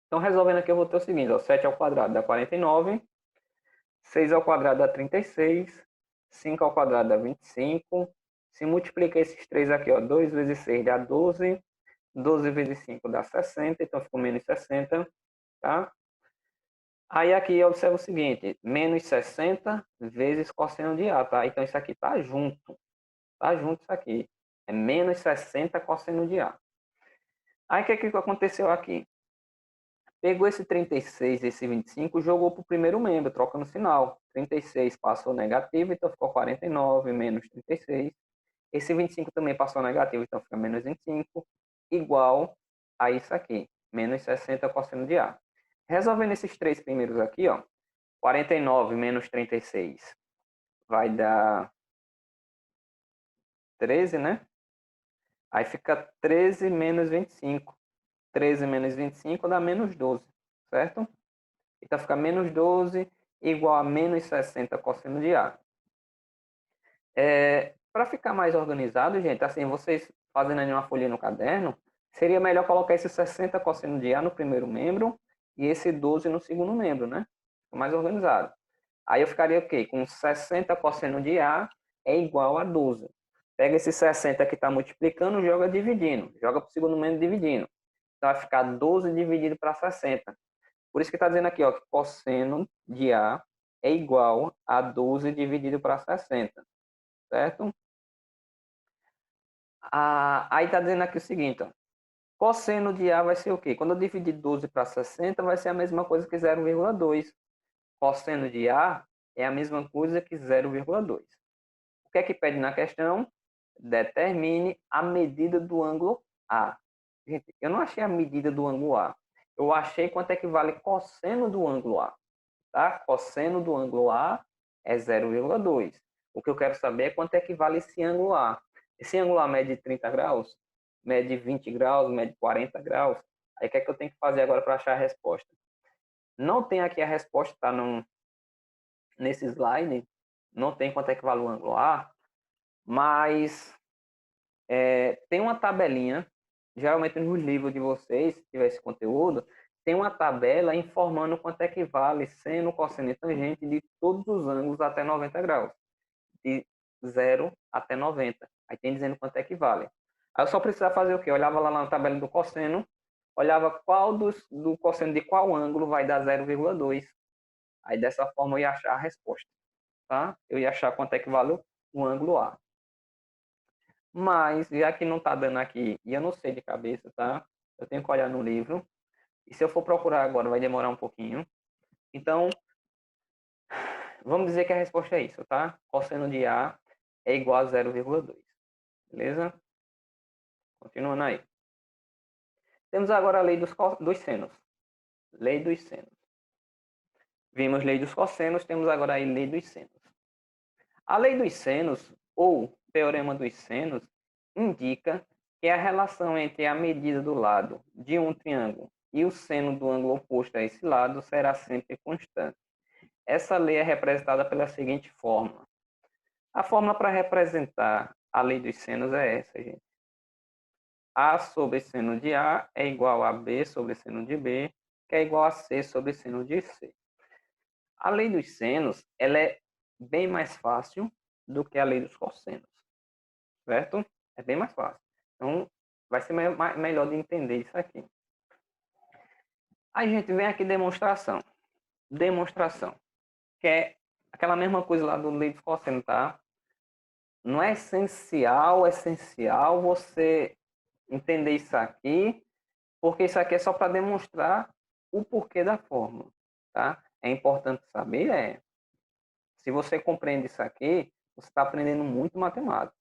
Então, resolvendo aqui, eu vou ter o seguinte, ó, 7 ao quadrado dá 49, 6 ao quadrado dá 36, 5 ao quadrado dá 25, se multiplica esses três aqui, ó, 2 vezes 6 dá 12, 12 vezes 5 dá 60, então ficou menos 60, tá? Aí aqui eu observo o seguinte, menos 60 vezes cosseno de A, tá? Então isso aqui tá junto isso aqui. É menos 60 cosseno de A. Aí o que aconteceu aqui? Pegou esse 36 e esse 25, jogou para o primeiro membro, trocando sinal. 36 passou negativo, então ficou 49 menos 36. Esse 25 também passou negativo, então fica menos 25, igual a isso aqui, menos 60 cosseno de A. Resolvendo esses três primeiros aqui, ó, 49 menos 36 vai dar 13, né? Aí fica 13 menos 25. 13 menos 25 dá menos 12, certo? Então fica menos 12 igual a menos 60 cosseno de A. Para ficar mais organizado, gente, assim, vocês fazendo aí uma folhinha no caderno, seria melhor colocar esse 60 cosseno de A no primeiro membro e esse 12 no segundo membro, né? Fica mais organizado. Aí eu ficaria o quê? Com 60 cosseno de A é igual a 12. Pega esse 60 que está multiplicando, joga dividindo. Joga para o segundo membro dividindo. Então vai ficar 12 dividido para 60. Por isso que está dizendo aqui, ó, que cosseno de A é igual a 12 dividido para 60. Certo? Aí está dizendo aqui o seguinte, ó. Cosseno de A vai ser o quê? Quando eu dividir 12 para 60, vai ser a mesma coisa que 0,2. Cosseno de A é a mesma coisa que 0,2. O que é que pede na questão? Determine a medida do ângulo A. Gente, eu não achei a medida do ângulo A. Eu achei quanto é que vale cosseno do ângulo A. Tá? Cosseno do ângulo A é 0,2. O que eu quero saber é quanto é que vale esse ângulo A. Esse ângulo A mede 30 graus, mede 20 graus, mede 40 graus. Aí o que é que eu tenho que fazer agora para achar a resposta? Não tem aqui a resposta, tá nesse slide. Não tem quanto é que vale o ângulo A, mas tem uma tabelinha, geralmente nos livros de vocês, se tiver esse conteúdo, tem uma tabela informando quanto é que vale seno, cosseno e tangente de todos os ângulos até 90 graus. De 0 até 90. Aí tem dizendo quanto é que vale. Aí eu só precisava fazer o quê? Eu olhava lá na tabela do cosseno, olhava qual do cosseno de qual ângulo vai dar 0,2. Aí dessa forma eu ia achar a resposta. Tá? Eu ia achar quanto é que vale o ângulo A. Mas, já que não está dando aqui, e eu não sei de cabeça, tá? Eu tenho que olhar no livro. E se eu for procurar agora, vai demorar um pouquinho. Então, vamos dizer que a resposta é isso, tá? Cosseno de A é igual a 0,2. Beleza? Continuando aí. Temos agora a lei dos senos. Lei dos senos. Vimos lei dos cossenos, temos agora a lei dos senos. A lei dos senos, ou teorema dos senos, indica que a relação entre a medida do lado de um triângulo e o seno do ângulo oposto a esse lado será sempre constante. Essa lei é representada pela seguinte fórmula. A fórmula para representar a lei dos senos é essa, gente. A sobre seno de A é igual a B sobre seno de B, que é igual a C sobre seno de C. A lei dos senos, ela é bem mais fácil do que a lei dos cossenos, certo? É bem mais fácil. Então, vai ser melhor de entender isso aqui. Aí, gente, vem aqui demonstração. Demonstração, que é aquela mesma coisa lá do lei dos cossenos, tá? Não é essencial você entender isso aqui, porque isso aqui é só para demonstrar o porquê da fórmula, tá? É importante saber, se você compreende isso aqui, você está aprendendo muito matemática.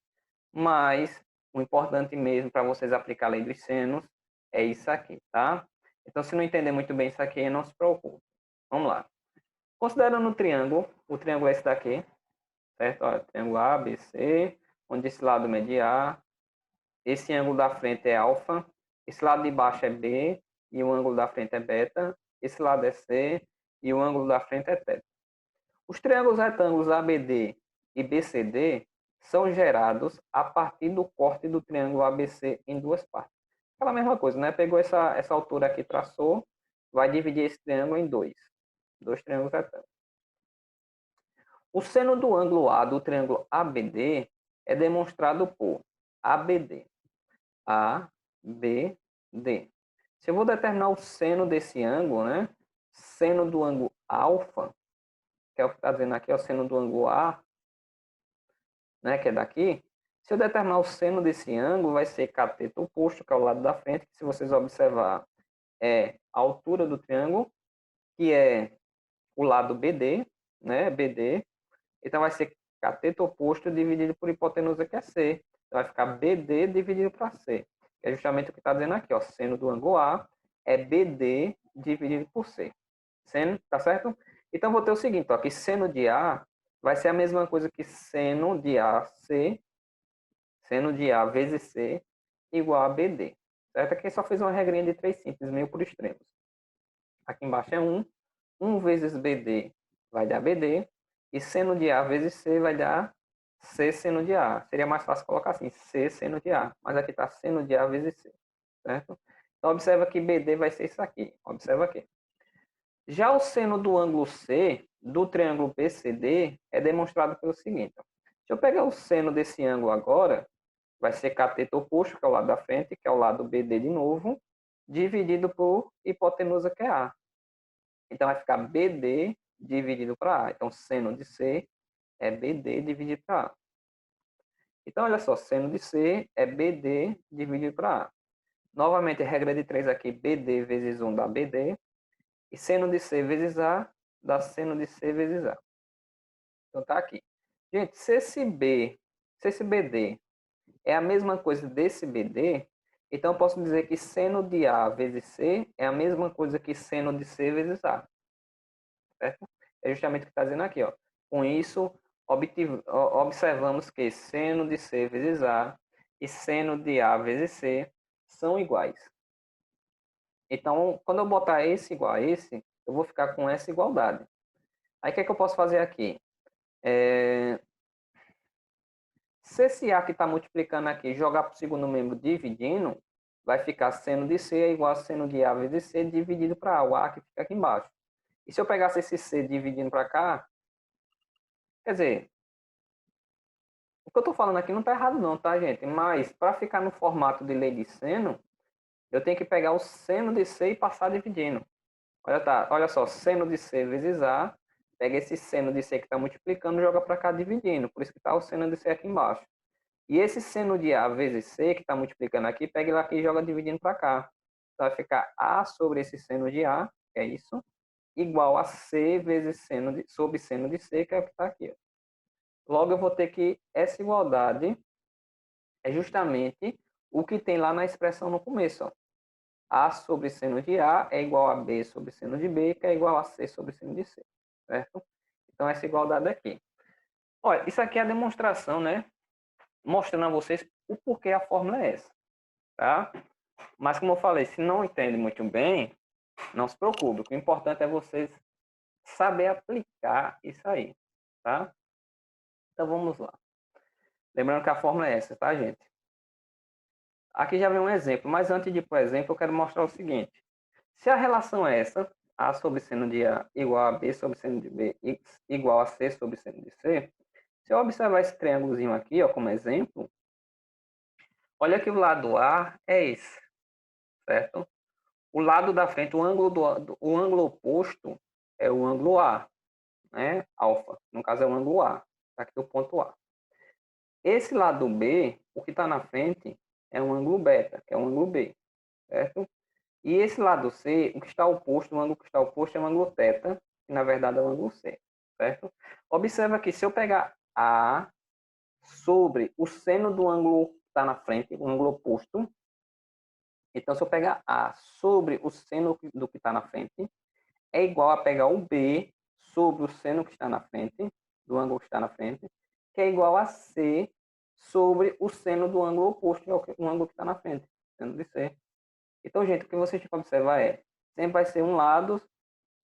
Mas o importante mesmo para vocês aplicar a lei dos senos é isso aqui, tá? Então, se não entender muito bem isso aqui, não se preocupe. Vamos lá. Considerando o triângulo é esse daqui, certo? Olha, triângulo A, B, C, onde esse lado mede A, esse ângulo da frente é alfa, esse lado de baixo é B e o ângulo da frente é beta, esse lado é C e o ângulo da frente é θ. Os triângulos retângulos ABD e BCD são gerados a partir do corte do triângulo ABC em duas partes. Aquela mesma coisa, né? Pegou essa altura aqui, traçou, vai dividir esse triângulo em dois triângulos retângulos. O seno do ângulo A do triângulo ABD é demonstrado por ABD. ABD. Se eu vou determinar o seno desse ângulo, né? Seno do ângulo alfa, que é o que está dizendo aqui, é o seno do ângulo A, né, que é daqui. Se eu determinar o seno desse ângulo, vai ser cateto oposto, que é o lado da frente, que se vocês observar, é a altura do triângulo, que é o lado BD, né? BD. Então vai ser cateto oposto dividido por hipotenusa, que é C. Então vai ficar BD dividido para C. Que é justamente o que está dizendo aqui, ó. Seno do ângulo A é BD dividido por C. Seno, tá certo? Então vou ter o seguinte, ó, que seno de A vai ser a mesma coisa que seno de AC, seno de A vezes C, igual a BD. Certo? Aqui só fiz uma regrinha de 3 simples, meio por extremos. Aqui embaixo é 1. 1 vezes BD vai dar BD. E seno de A vezes C vai dar C seno de A. Seria mais fácil colocar assim, C seno de A. Mas aqui está seno de A vezes C. Certo? Então, observa que BD vai ser isso aqui. Observa aqui. Já o seno do ângulo C, do triângulo BCD, é demonstrado pelo seguinte. Se eu pegar o seno desse ângulo agora, vai ser cateto oposto, que é o lado da frente, que é o lado BD de novo, dividido por hipotenusa, que é A. Então, vai ficar BD dividido para A. Então, seno de C é BD dividido para A. Então, olha só, seno de C é BD dividido para A. Novamente, regra de 3 aqui, BD vezes 1 dá BD. E seno de C vezes A dá seno de C vezes A. Então, tá aqui. Gente, se esse BD é a mesma coisa desse BD, então eu posso dizer que seno de A vezes C é a mesma coisa que seno de C vezes A. Certo? É justamente o que está dizendo aqui, ó. Com isso, observamos que seno de C vezes A e seno de A vezes C são iguais. Então, quando eu botar esse igual a esse, eu vou ficar com essa igualdade. Aí, o que é que eu posso fazer aqui? Se esse A que está multiplicando aqui jogar para o segundo membro dividindo, vai ficar seno de C é igual a seno de A vezes C dividido para A, o A que fica aqui embaixo. E se eu pegasse esse C dividindo para cá, quer dizer, o que eu estou falando aqui não está errado não, tá, gente? Mas, para ficar no formato de lei de seno, eu tenho que pegar o seno de C e passar dividindo. Olha só, seno de C vezes A, pega esse seno de C que está multiplicando e joga para cá dividindo. Por isso que está o seno de C aqui embaixo. E esse seno de A vezes C, que está multiplicando aqui, pega ele aqui e joga dividindo para cá. Então vai ficar A sobre esse seno de A, que é isso, igual a C vezes sobre seno de C, que é o que está aqui. Logo, eu vou ter que essa igualdade é justamente o que tem lá na expressão no começo. Ó. A sobre seno de A é igual a B sobre seno de B, que é igual a C sobre seno de C. Certo? Então, essa igualdade aqui. Olha, isso aqui é a demonstração, né? Mostrando a vocês o porquê a fórmula é essa. Tá? Mas, como eu falei, se não entende muito bem, não se preocupe. O que é importante é vocês saber aplicar isso aí. Tá? Então, vamos lá. Lembrando que a fórmula é essa, tá, gente? Aqui já vem um exemplo, mas antes de ir para o exemplo, eu quero mostrar o seguinte. Se a relação é essa, A sobre seno de A igual a B sobre seno de B igual a C sobre seno de C, se eu observar esse triângulozinho aqui, ó, como exemplo, olha que o lado A é esse, certo? O lado da frente, o ângulo oposto é o ângulo A, né? Alfa, no caso é o ângulo A, tá aqui o ponto A. Esse lado B, o que está na frente, é um ângulo beta, que é o ângulo B, certo? E esse lado C, o que está oposto, o ângulo que está oposto é o ângulo θ, que na verdade é o ângulo C, certo? Observa que se eu pegar A sobre o seno do ângulo que está na frente, o ângulo oposto, então se eu pegar A sobre o seno do que está na frente, é igual a pegar o B sobre o seno que está na frente, do ângulo que está na frente, que é igual a C sobre o seno do ângulo oposto, que é o ângulo que está na frente, seno de C. Então, gente, o que vocês têm que observar é, sempre vai ser um lado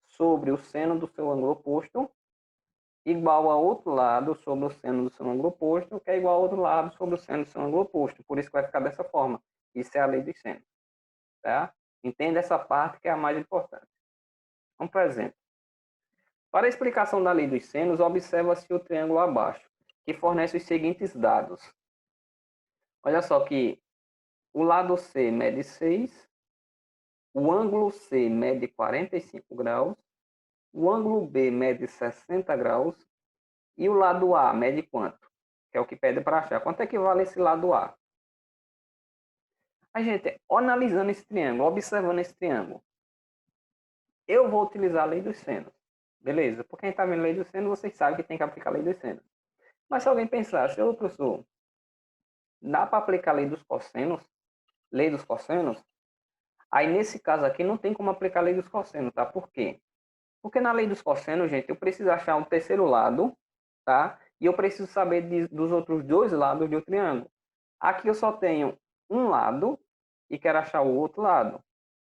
sobre o seno do seu ângulo oposto, igual a outro lado sobre o seno do seu ângulo oposto, que é igual a outro lado sobre o seno do seu ângulo oposto. Por isso que vai ficar dessa forma. Isso é a lei dos senos. Tá? Entenda essa parte que é a mais importante. Vamos para exemplo. Para a explicação da lei dos senos, observa-se o triângulo abaixo, que fornece os seguintes dados. Olha só que o lado C mede 6, o ângulo C mede 45 graus, o ângulo B mede 60 graus e o lado A mede quanto? Que é o que pede para achar. Quanto é que vale esse lado A? A gente, analisando esse triângulo, observando esse triângulo, eu vou utilizar a lei dos senos. Beleza? Porque quem está vendo a lei dos senos, vocês sabem que tem que aplicar a lei dos senos. Mas se alguém pensar, seu professor, dá para aplicar a lei dos cossenos, aí nesse caso aqui não tem como aplicar a lei dos cossenos, tá? Por quê? Porque na lei dos cossenos, gente, eu preciso achar um terceiro lado, tá? E eu preciso saber dos outros dois lados do triângulo. Aqui eu só tenho um lado e quero achar o outro lado.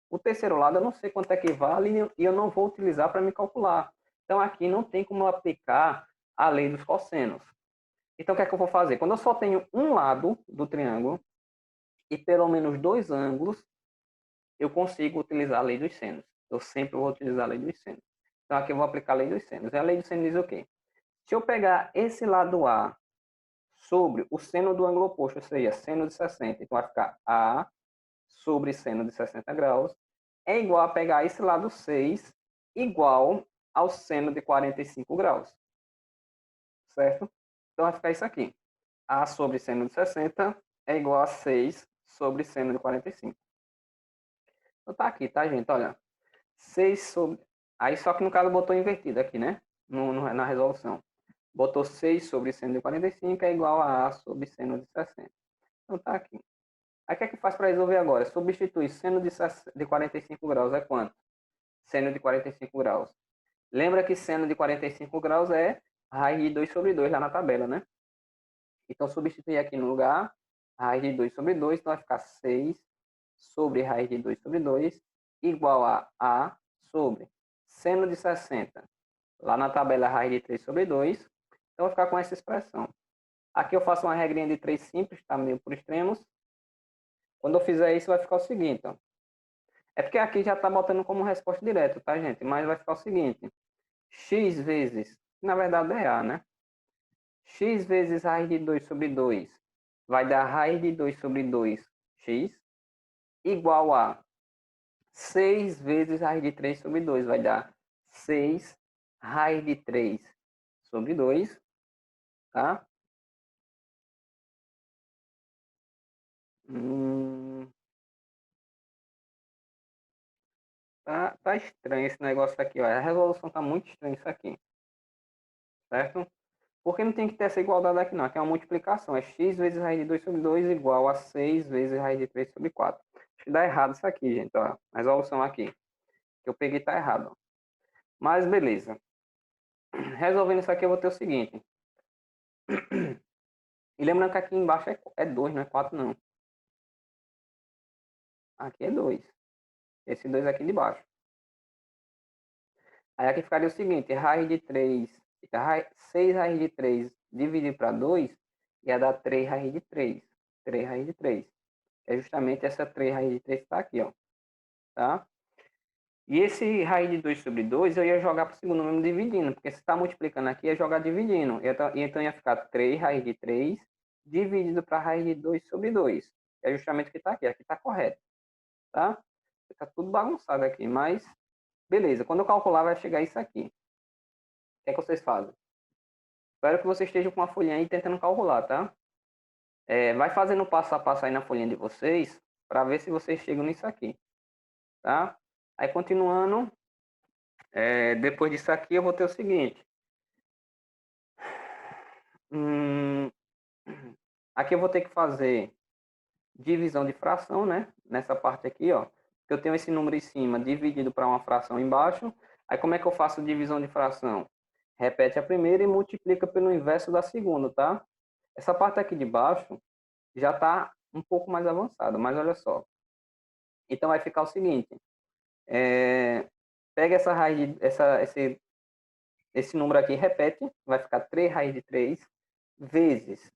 O terceiro lado eu não sei quanto é que vale e eu não vou utilizar para me calcular. Então aqui não tem como aplicar a lei dos cossenos. Então o que é que eu vou fazer? Quando eu só tenho um lado do triângulo e pelo menos dois ângulos, eu consigo utilizar a lei dos senos. Eu sempre vou utilizar a lei dos senos. Então aqui eu vou aplicar a lei dos senos. E a lei dos senos diz o quê? Se eu pegar esse lado A sobre o seno do ângulo oposto, ou seja, seno de 60, então vai ficar A sobre seno de 60 graus, é igual a pegar esse lado 6 igual ao seno de 45 graus. Certo? Então vai ficar isso aqui. A sobre seno de 60 é igual a 6 sobre seno de 45. Então tá aqui, tá, gente? Olha. 6 sobre... Aí só que no caso botou invertido aqui, né? Na resolução. Botou 6 sobre seno de 45 é igual a sobre seno de 60. Então tá aqui. Aí o que é que faz para resolver agora? Substitui seno de 45 graus é quanto? Seno de 45 graus. Lembra que seno de 45 graus é raiz de 2 sobre 2 lá na tabela, né? Então substituir aqui no lugar raiz de 2 sobre 2, então vai ficar 6 sobre raiz de 2 sobre 2 igual a sobre seno de 60. Lá na tabela raiz de 3 sobre 2. Então vai ficar com essa expressão. Aqui eu faço uma regrinha de 3 simples, tá meio por extremos. Quando eu fizer isso, vai ficar o seguinte, ó. É porque aqui já está botando como resposta direta, tá, gente? Mas vai ficar o seguinte. X vezes, na verdade é A, né? X vezes raiz de 2 sobre 2 vai dar raiz de 2 sobre 2x igual a 6 vezes raiz de 3 sobre 2 vai dar 6 raiz de 3 sobre 2, tá? Tá estranho esse negócio aqui, ó. A resolução tá muito estranha isso aqui, certo? Porque não tem que ter essa igualdade aqui não, aqui é uma multiplicação, é x vezes raiz de 2 sobre 2 igual a 6 vezes raiz de 3 sobre 4. Acho que dá errado isso aqui, gente, ó. A resolução aqui, que eu peguei tá errado, ó. Mas beleza. Resolvendo isso aqui eu vou ter o seguinte. E lembrando que aqui embaixo é 2, não é 4 não. Aqui é 2. Esse 2 aqui de baixo. Aí aqui ficaria o seguinte, raiz de 3, 6 raiz de 3 dividido para 2 ia dar 3 raiz de 3. 3 raiz de 3. É justamente essa 3 raiz de 3 que está aqui, ó. Tá? E esse raiz de 2 sobre 2 eu ia jogar para o segundo número dividindo, porque se está multiplicando aqui, ia jogar dividindo. Então ia ficar 3 raiz de 3 dividido para raiz de 2 sobre 2. É justamente o que está aqui. Aqui está correto. Tá? Fica tudo bagunçado aqui, mas beleza. Quando eu calcular, vai chegar isso aqui. O que é que vocês fazem? Espero que vocês estejam com uma folhinha aí tentando calcular, tá? Vai fazendo passo a passo aí na folhinha de vocês, para ver se vocês chegam nisso aqui, tá? Aí continuando, depois disso aqui eu vou ter o seguinte. Aqui eu vou ter que fazer divisão de fração, né? Nessa parte aqui, ó. Eu tenho esse número em cima dividido para uma fração embaixo. Aí como é que eu faço divisão de fração? Repete a primeira e multiplica pelo inverso da segunda, tá? Essa parte aqui de baixo já está um pouco mais avançada, mas olha só. Então vai ficar o seguinte. Pega essa raiz, esse número aqui, repete, vai ficar 3 raiz de 3 vezes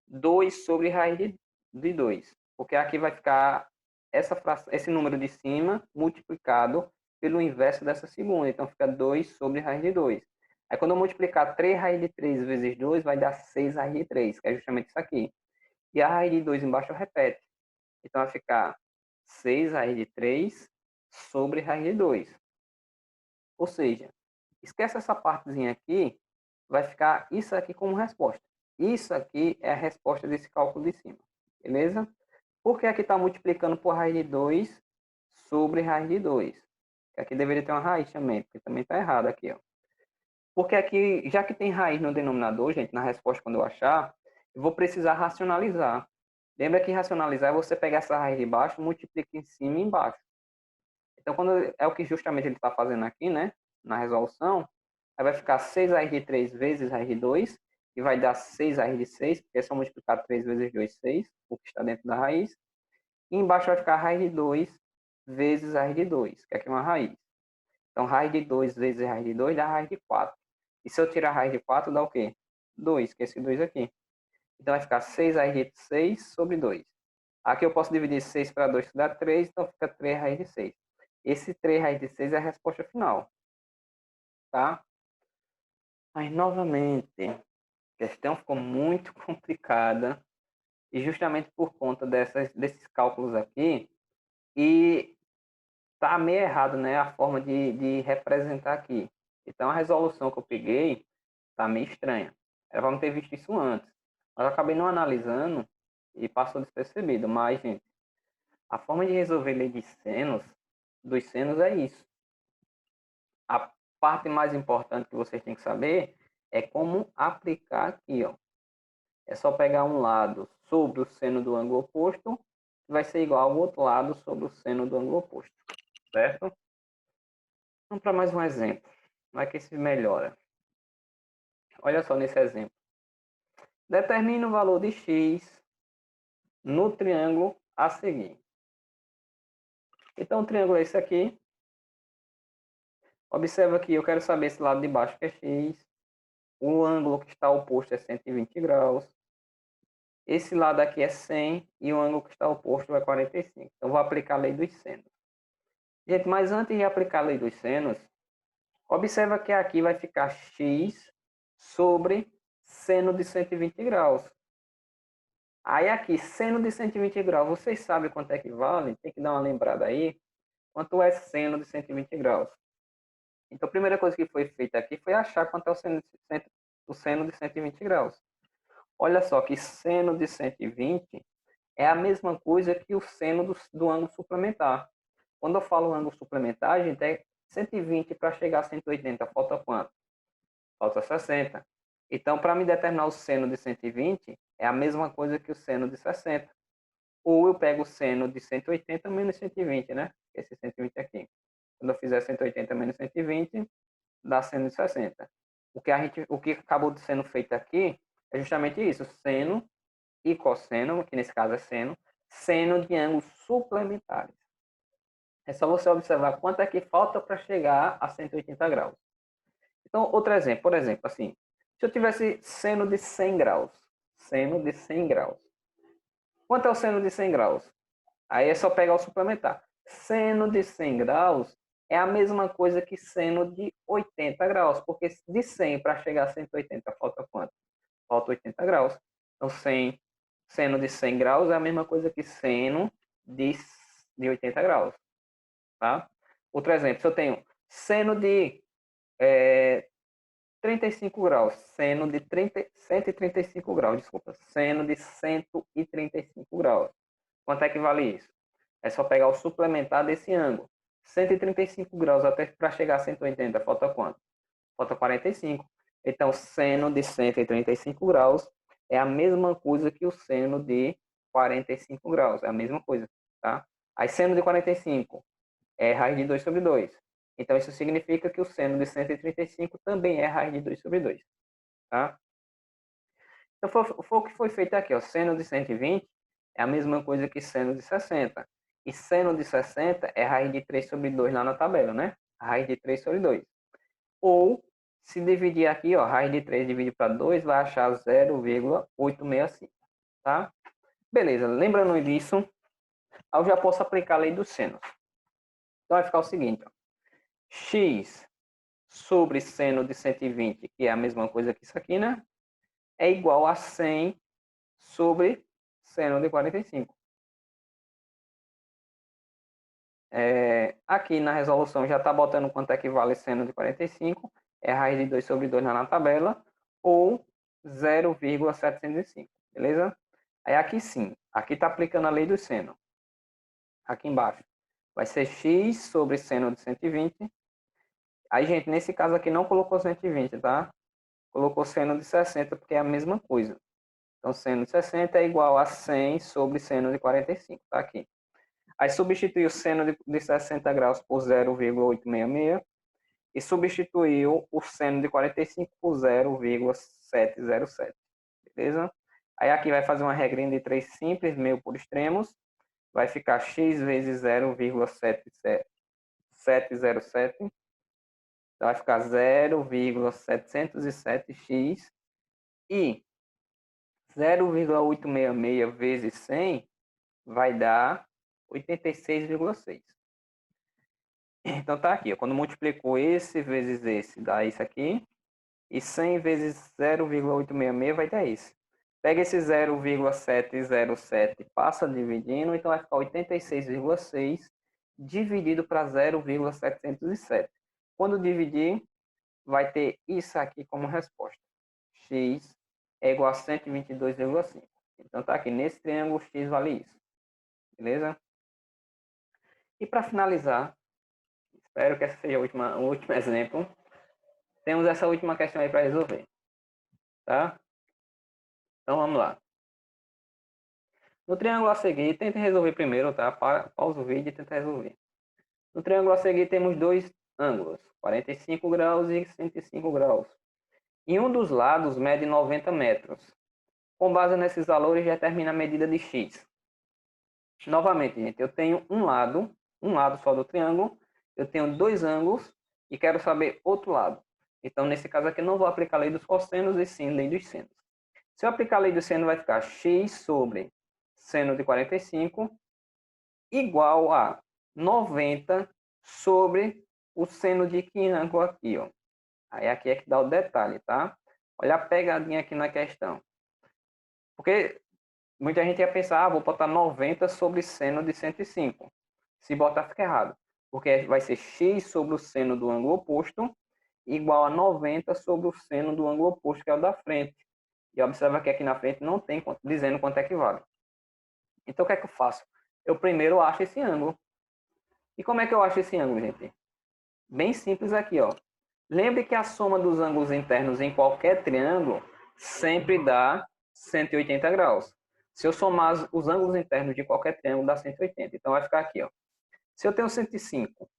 2 sobre raiz de 2. Porque aqui vai ficar esse número de cima multiplicado pelo inverso dessa segunda. Então fica 2 sobre raiz de 2. Aí quando eu multiplicar 3 raiz de 3 vezes 2, vai dar 6 raiz de 3, que é justamente isso aqui. E a raiz de 2 embaixo eu repete. Então vai ficar 6 raiz de 3 sobre raiz de 2. Ou seja, esquece essa partezinha aqui, vai ficar isso aqui como resposta. Isso aqui é a resposta desse cálculo de cima, beleza? Porque aqui está multiplicando por raiz de 2 sobre raiz de 2. Aqui deveria ter uma raiz também, porque também está errado aqui, ó. Porque aqui, já que tem raiz no denominador, gente, na resposta quando eu achar, eu vou precisar racionalizar. Lembra que racionalizar é você pegar essa raiz de baixo, multiplica em cima e embaixo. Então, quando é o que justamente ele está fazendo aqui, né, na resolução, aí vai ficar 6 raiz de 3 vezes raiz de 2, e vai dar 6 raiz de 6, porque é só multiplicar 3 vezes 2, 6, o que está dentro da raiz. E embaixo vai ficar raiz de 2 vezes raiz de 2, que aqui é uma raiz. Então, raiz de 2 vezes raiz de 2 dá raiz de 4. E se eu tirar a raiz de 4, dá o quê? 2, que é esse 2 aqui. Então, vai ficar 6 raiz de 6 sobre 2. Aqui eu posso dividir 6 para 2, que dá 3, então fica 3 raiz de 6. Esse 3 raiz de 6 é a resposta final. Tá? Mas, novamente, a questão ficou muito complicada. E justamente por conta desses cálculos aqui, e tá meio errado, né, a forma de representar aqui. Então, a resolução que eu peguei tá meio estranha. Era para ter visto isso antes. Mas eu acabei não analisando e passou despercebido. Mas, gente, a forma de resolver lei de senos, dos senos é isso. A parte mais importante que vocês têm que saber é como aplicar aqui, ó. É só pegar um lado sobre o seno do ângulo oposto, que vai ser igual ao outro lado sobre o seno do ângulo oposto, certo? Vamos para mais um exemplo. Como é que isso melhora? Olha só nesse exemplo. Determine o valor de x no triângulo a seguir. Então, o triângulo é esse aqui. Observa aqui, eu quero saber esse lado de baixo que é x. O ângulo que está oposto é 120 graus. Esse lado aqui é 100 e o ângulo que está oposto é 45. Então, vou aplicar a lei dos senos. Gente, mas antes de aplicar a lei dos senos, observa que aqui vai ficar x sobre seno de 120 graus. Aí aqui, seno de 120 graus, vocês sabem quanto é que vale? Tem que dar uma lembrada aí. Quanto é seno de 120 graus? Então, a primeira coisa que foi feita aqui foi achar quanto é o seno de 120 graus. Olha só que seno de 120 é a mesma coisa que o seno do ângulo suplementar. Quando eu falo ângulo suplementar, gente, é 120 para chegar a 180. Falta quanto? Falta 60. Então, para me determinar o seno de 120, é a mesma coisa que o seno de 60. Ou eu pego o seno de 180 menos 120, né? Esse 120 aqui. Quando eu fizer 180 menos 120, dá seno de 60. O que acabou sendo feito aqui é justamente isso. Seno e cosseno, que nesse caso é seno de ângulos suplementares. É só você observar quanto é que falta para chegar a 180 graus. Então, outro exemplo, por exemplo, assim, se eu tivesse seno de 100 graus, seno de 100 graus. Quanto é o seno de 100 graus? Aí é só pegar o suplementar. Seno de 100 graus é a mesma coisa que seno de 80 graus, porque de 100 para chegar a 180 falta quanto? Falta 80 graus. Então, seno de 100 graus é a mesma coisa que seno de 80 graus. Tá? Outro exemplo, se eu tenho seno de 35 graus, seno de 135 graus, desculpa, seno de 135 graus. Quanto é que vale isso? É só pegar o suplementar desse ângulo. 135 graus até para chegar a 180, falta quanto? Falta 45. Então, seno de 135 graus é a mesma coisa que o seno de 45 graus. É a mesma coisa, tá? Aí, seno de 45 é raiz de 2 sobre 2. Então, isso significa que o seno de 135 também é raiz de 2 sobre 2. Tá? Então, foi o que foi feito aqui. Ó. Seno de 120 é a mesma coisa que seno de 60. E seno de 60 é raiz de 3 sobre 2 lá na tabela, né? Raiz de 3 sobre 2. Ou, se dividir aqui, ó, raiz de 3 dividido para 2, vai achar 0,865. Tá? Beleza, lembrando disso, eu já posso aplicar a lei dos senos. Então, vai ficar o seguinte, ó. X sobre seno de 120, que é a mesma coisa que isso aqui, né? É igual a 100 sobre seno de 45. Aqui na resolução já está botando quanto é que vale seno de 45. É raiz de 2 sobre 2 na tabela. Ou 0,705. Beleza? Aí aqui sim. Aqui está aplicando a lei do seno. Aqui embaixo. vai ser x sobre seno de 120. Aí, gente, nesse caso aqui não colocou 120, tá? Colocou seno de 60, porque é a mesma coisa. Então, seno de 60 é igual a 100 sobre seno de 45, tá aqui. Aí, substituiu o seno de 60 graus por 0,866 e substituiu o seno de 45 por 0,707, beleza? Aí, aqui vai fazer uma regrinha de 3 simples, meio por extremos. Vai ficar x vezes 0,707. Então, vai ficar 0,707x e 0,866 vezes 100 vai dar 86,6. Então tá aqui, ó, quando multiplicou esse vezes esse, dá isso aqui. E 100 vezes 0,866 vai dar isso. Pega esse 0,707, passa dividindo, então vai ficar 86,6 dividido para 0,707. Quando dividir, vai ter isso aqui como resposta. X é igual a 122,5. Então tá aqui, nesse triângulo X vale isso. Beleza? E para finalizar, espero que esse seja o último exemplo. Temos essa última questão aí para resolver. Tá? Então vamos lá. No triângulo a seguir, tente resolver primeiro, tá? Pausa o vídeo e tenta resolver. No triângulo a seguir temos dois ângulos, 45 graus e 105 graus. E um dos lados mede 90 metros. Com base nesses valores, determina a medida de x. Novamente, gente, eu tenho um lado só do triângulo, eu tenho dois ângulos e quero saber outro lado. Então, nesse caso aqui, não vou aplicar a lei dos cossenos e sim a lei dos senos. Se eu aplicar a lei do seno, vai ficar x sobre seno de 45 igual a 90 sobre o seno de que ângulo aqui, ó. Aí aqui é que dá o detalhe, tá? Olha a pegadinha aqui na questão. Porque muita gente ia pensar, vou botar 90 sobre seno de 105. Se botar, fica errado. Porque vai ser x sobre o seno do ângulo oposto igual a 90 sobre o seno do ângulo oposto, que é o da frente. E observa que aqui na frente não tem dizendo quanto é que vale. Então, o que é que eu faço? Eu primeiro acho esse ângulo. E como é que eu acho esse ângulo, gente? Bem simples aqui, ó. Lembre que a soma dos ângulos internos em qualquer triângulo sempre dá 180 graus. Se eu somar os ângulos internos de qualquer triângulo, dá 180. Então, vai ficar aqui, ó. Se eu tenho 105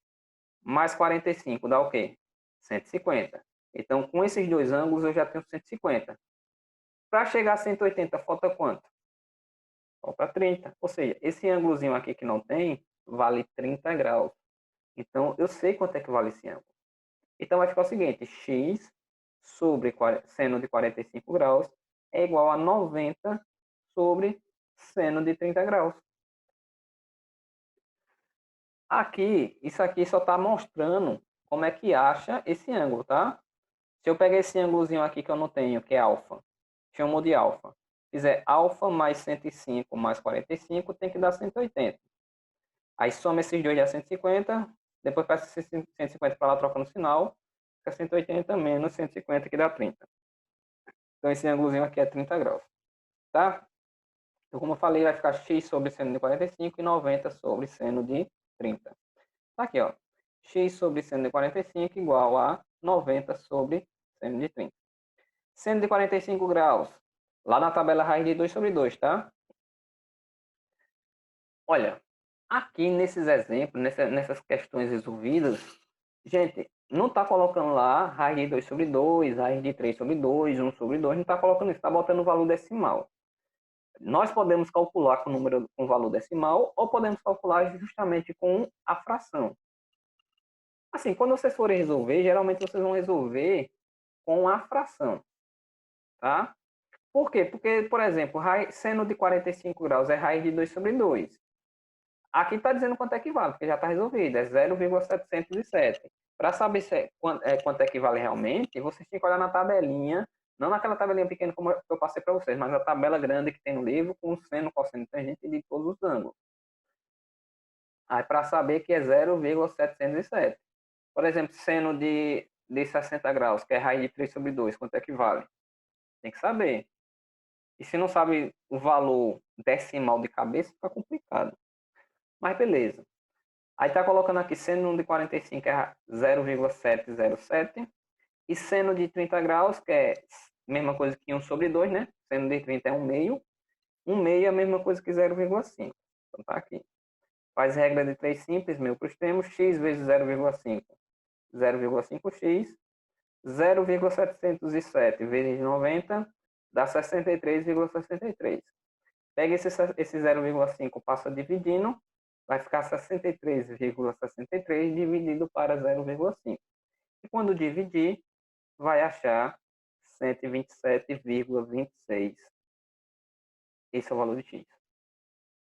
mais 45, dá o quê? 150. Então, com esses dois ângulos, eu já tenho 150. Para chegar a 180, falta quanto? Falta 30. Ou seja, esse ângulozinho aqui que não tem, vale 30 graus. Então, eu sei quanto é que vale esse ângulo. Então, vai ficar o seguinte, x sobre seno de 45 graus é igual a 90 sobre seno de 30 graus. Aqui, isso aqui só está mostrando como é que acha esse ângulo, tá? Se eu pegar esse ângulozinho aqui que eu não tenho, que é alfa, chamo de alfa. Fizer alfa mais 105 mais 45, tem que dar 180. Aí soma esses dois, dá 150. Depois passa 150 para lá, troca no final. Fica 180 menos 150, que dá 30. Então esse ângulozinho aqui é 30 graus. Tá? Então, como eu falei, vai ficar x sobre seno de 45 e 90 sobre seno de 30. Tá aqui, ó. X sobre seno de 45 igual a 90 sobre seno de 30. Seno de 45 graus. Lá na tabela raiz de 2 sobre 2, tá? Olha, aqui nesses exemplos, nessas questões resolvidas, gente, não está colocando lá raiz de 2 sobre 2, raiz de 3 sobre 2, 1 sobre 2, não está colocando isso, está botando o valor decimal. Nós podemos calcular com o número com valor decimal ou podemos calcular justamente com a fração. Assim, quando vocês forem resolver, geralmente vocês vão resolver com a fração, tá? Por quê? Porque, por exemplo, seno de 45 graus é raiz de 2 sobre 2. Aqui está dizendo quanto é que vale, porque já está resolvido, é 0,707. Para saber quanto é que vale realmente, vocês têm que olhar na tabelinha, não naquela tabelinha pequena como eu passei para vocês, mas a tabela grande que tem no livro com seno, cosseno, tangente de todos os ângulos. Aí para saber que é 0,707. Por exemplo, seno de 60 graus, que é raiz de 3 sobre 2, quanto é que vale? Tem que saber. E se não sabe o valor decimal de cabeça, fica complicado. Mas beleza. Aí está colocando aqui seno 1 de 45 é 0,707. E seno de 30 graus, que é a mesma coisa que 1 sobre 2, né? Seno de 30 é 1 meio. 1 meio é a mesma coisa que 0,5. Então tá aqui. Faz regra de 3 simples, meio para os extremos. X vezes 0,5. 0,5x. 0,707 vezes 90 dá 63,63. Pega esse 0,5, passa dividindo, vai ficar 63,63 dividido para 0,5. E quando dividir, vai achar 127,26. Esse é o valor de x.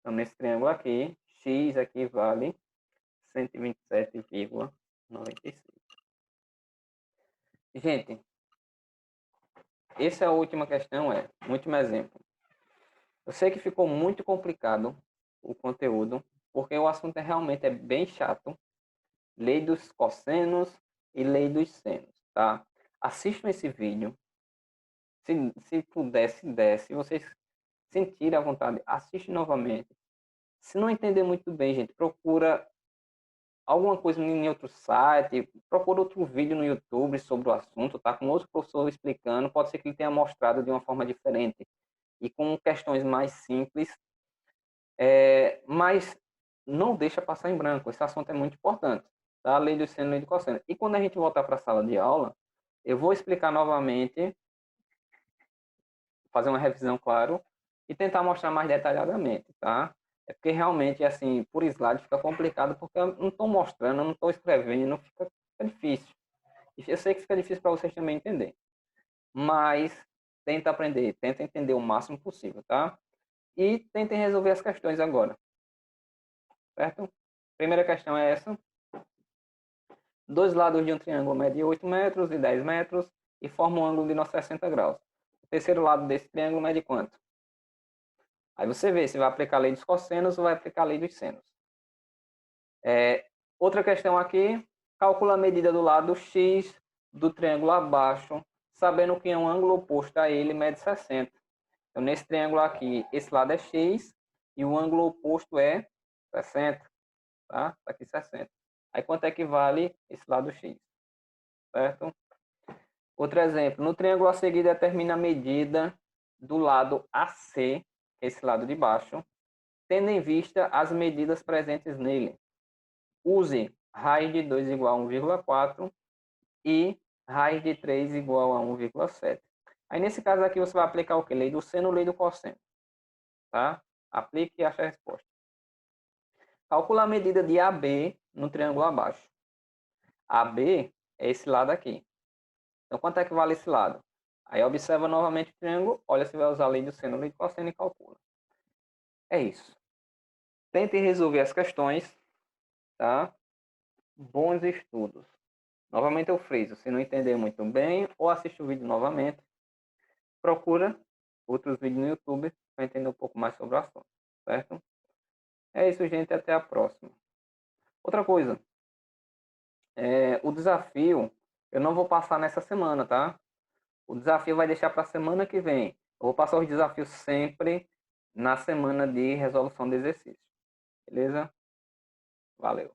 Então, nesse triângulo aqui, x equivale 127,96. Gente, essa é a última questão, último exemplo. Eu sei que ficou muito complicado o conteúdo, porque o assunto realmente é bem chato. Lei dos cossenos e lei dos senos, tá? Assistam esse vídeo. Se puder, se der, se vocês sentirem à vontade, assiste novamente. Se não entender muito bem, gente, procura alguma coisa em outro site, procura outro vídeo no YouTube sobre o assunto, tá? Com outro professor explicando. Pode ser que ele tenha mostrado de uma forma diferente e com questões mais simples, mas não deixa passar em branco. Esse assunto é muito importante, tá? A lei do seno e lei do cosseno. E quando a gente voltar para a sala de aula, eu vou explicar novamente, fazer uma revisão, claro, e tentar mostrar mais detalhadamente, tá? É porque realmente, assim, por slide fica complicado, porque eu não estou mostrando, eu não estou escrevendo, fica difícil. E eu sei que fica difícil para vocês também entender. Mas tenta aprender, tenta entender o máximo possível, tá? E tentem resolver as questões agora. Certo? Primeira questão é essa. Dois lados de um triângulo medem 8 metros e 10 metros e formam um ângulo de 60 graus. O terceiro lado desse triângulo mede quanto? Aí você vê se vai aplicar a lei dos cossenos ou vai aplicar a lei dos senos. Outra questão aqui, calcula a medida do lado X do triângulo abaixo, sabendo que um ângulo oposto a ele mede 60. Então, nesse triângulo aqui, esse lado é X e o ângulo oposto é 60. Tá? Tá aqui 60. Aí, quanto é que vale esse lado X? Certo? Outro exemplo, no triângulo a seguir, determina a medida do lado AC, que é esse lado de baixo, tendo em vista as medidas presentes nele. Use raiz de 2 igual a 1,4 e raiz de 3 igual a 1,7. Aí, nesse caso aqui, você vai aplicar o quê? Lei do seno, lei do cosseno. Tá? Aplique e ache a resposta. Calcula a medida de AB no triângulo abaixo. AB é esse lado aqui. Então, quanto é que vale esse lado? Aí, observa novamente o triângulo, olha se vai usar a lei do seno, lei do cosseno e calcula. É isso. Tente resolver as questões, tá? Bons estudos. Novamente eu friso, se não entender muito bem, ou assiste o vídeo novamente, procura outros vídeos no YouTube para entender um pouco mais sobre o assunto, certo? É isso, gente, até a próxima. Outra coisa, o desafio eu não vou passar nessa semana, tá? O desafio vai deixar para a semana que vem. Eu vou passar os desafios sempre na semana de resolução de exercício. Beleza? Valeu.